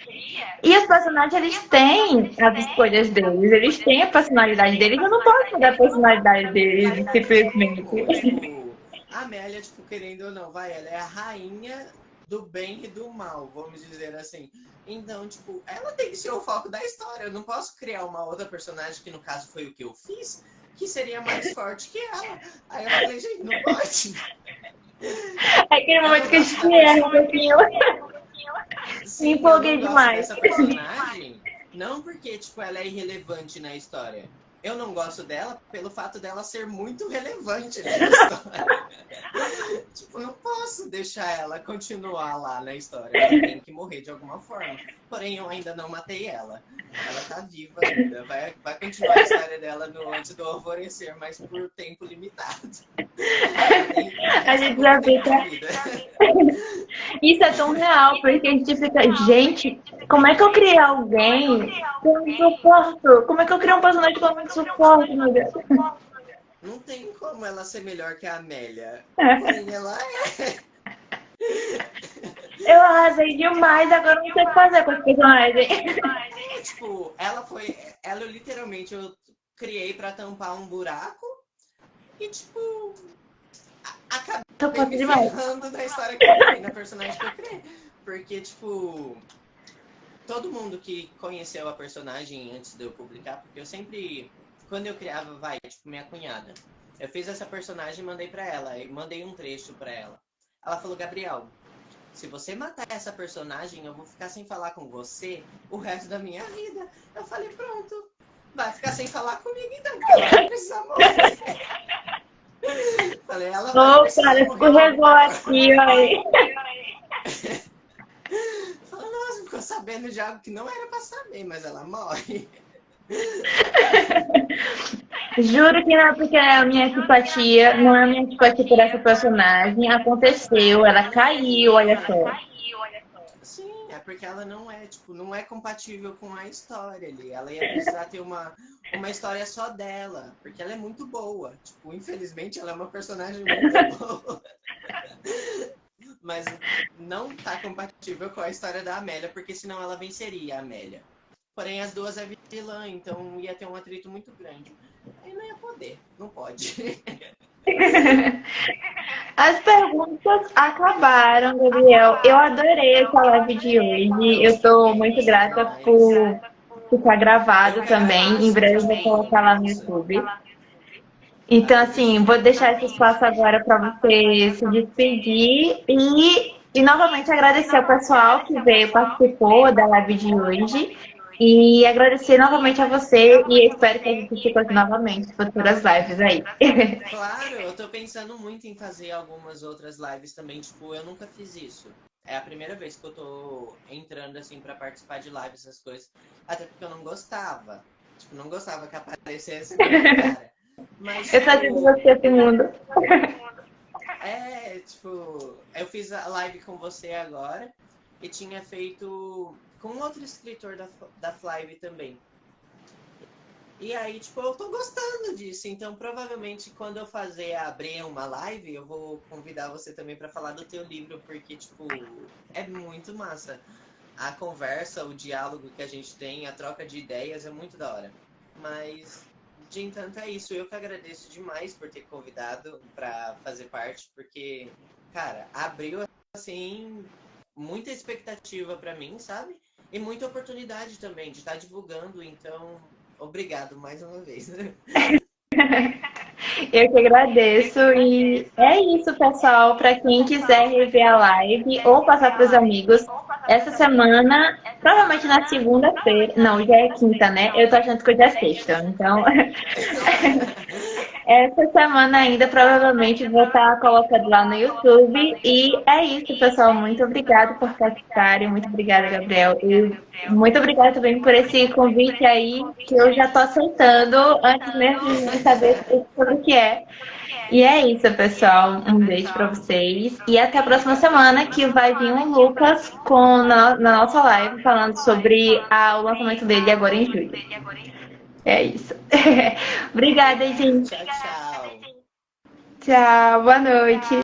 E os personagens, eles têm as escolhas deles, eles têm a personalidade deles. Eu não posso mudar a personalidade deles, simplesmente. Tipo, a Amélia, tipo, querendo ou não, vai, ela é a rainha do bem e do mal, vamos dizer assim. Então, tipo, ela tem que ser o foco da história. Eu não posso criar uma outra personagem, que no caso foi o que eu fiz, que seria mais forte que ela. Aí eu falei, gente, não pode. É aquele Eu momento não que a gosto da gente erra um pouquinho. Me Sim, eu empolguei não gosto demais. dessa personagem, não porque, tipo, ela é irrelevante na história. Eu não gosto dela pelo fato dela ser muito relevante na história. Tipo, não posso deixar ela continuar lá na história. Ela tem que morrer de alguma forma. Porém, eu ainda não matei ela. Ela tá viva ainda. Vai continuar a história dela antes do alvorecer, mas por tempo limitado. A gente já fica. Isso é tão real, porque a gente fica, gente, como é que eu criei alguém que eu não suporto? Como é que eu criei um personagem que eu não suporto, meu Deus? Não tem como ela ser melhor que a Amélia. É. Porém, ela é. Eu arrasei demais, agora eu não sei o que fazer com esse personagem. Tipo, ela foi. Ela eu literalmente eu criei pra tampar um buraco e, tipo, Tô acabei forte me demais. ferrando na história que eu criei, na personagem que eu criei. Porque, tipo, todo mundo que conheceu a personagem antes de eu publicar, porque eu sempre. Quando eu criava, tipo, minha cunhada. Eu fiz essa personagem e mandei pra ela. E mandei um trecho pra ela. Ela falou, Gabriel, se você matar essa personagem, eu vou ficar sem falar com você o resto da minha vida. Eu falei, pronto. Vai ficar sem falar comigo então, porque ela vai precisar morrer. Falei, ela vai Ô, precisar cara, morrer. escorregou aqui, aí. Falei, nossa, ficou sabendo de algo que não era pra saber, mas ela morre. Juro que não é porque é a minha antipatia, não é a minha antipatia por essa personagem. Aconteceu, ela caiu, olha só. Sim, é porque ela não é, tipo, não é compatível com a história ali. Ela ia precisar ter uma história só dela, porque ela é muito boa. Tipo, infelizmente ela é uma personagem muito boa. Mas não tá compatível com a história da Amélia, porque senão ela venceria a Amélia. Porém, as duas é vilã, então ia ter um atrito muito grande. Aí não ia poder, não pode. As perguntas acabaram, Gabriel. Eu adorei essa live de hoje. Eu tô muito grata por ficar gravado também. Em breve eu vou colocar lá no YouTube. Então, assim, vou deixar esse espaço agora para você se despedir e novamente agradecer ao pessoal que veio, participou da live de hoje. E agradecer novamente a você e espero que a gente se encontre novamente em futuras lives aí. Claro, eu tô pensando muito em fazer algumas outras lives também. Tipo, eu nunca fiz isso. É a primeira vez que eu tô entrando, assim, pra participar de lives, essas coisas. Até porque eu não gostava. Tipo, não gostava que aparecesse a minha cara. Mas, Eu trazendo você pro mundo. tipo, eu fiz a live com você agora e tinha feito com outro escritor da Flive também. E aí, tipo, eu tô gostando disso. Então, provavelmente, quando eu abrir uma live, eu vou convidar você também pra falar do teu livro, porque, tipo, é muito massa. A conversa, o diálogo que a gente tem, a troca de ideias é muito da hora. Mas, de entanto, é isso. Eu que agradeço demais por ter convidado pra fazer parte, porque, cara, abriu, assim, muita expectativa pra mim, sabe? E muita oportunidade também de estar divulgando, então, obrigado mais uma vez. Eu que agradeço. E é isso, pessoal. Para quem quiser rever a live ou passar para os amigos, essa semana, provavelmente na segunda-feira. Não, já é quinta, né? Eu tô achando que hoje é sexta. Então, Essa semana ainda, provavelmente, vou estar colocando lá no YouTube. E é isso, pessoal. Muito obrigada por participarem. Muito obrigada, Gabriel. E muito obrigada também por esse convite aí, que eu já estou aceitando antes mesmo de saber sobre o que é. E é isso, pessoal. Um beijo para vocês. E até a próxima semana, que vai vir o Lucas na nossa live falando sobre o lançamento dele agora em julho. É isso. Obrigada, gente. Tchau, tchau. Tchau, boa noite.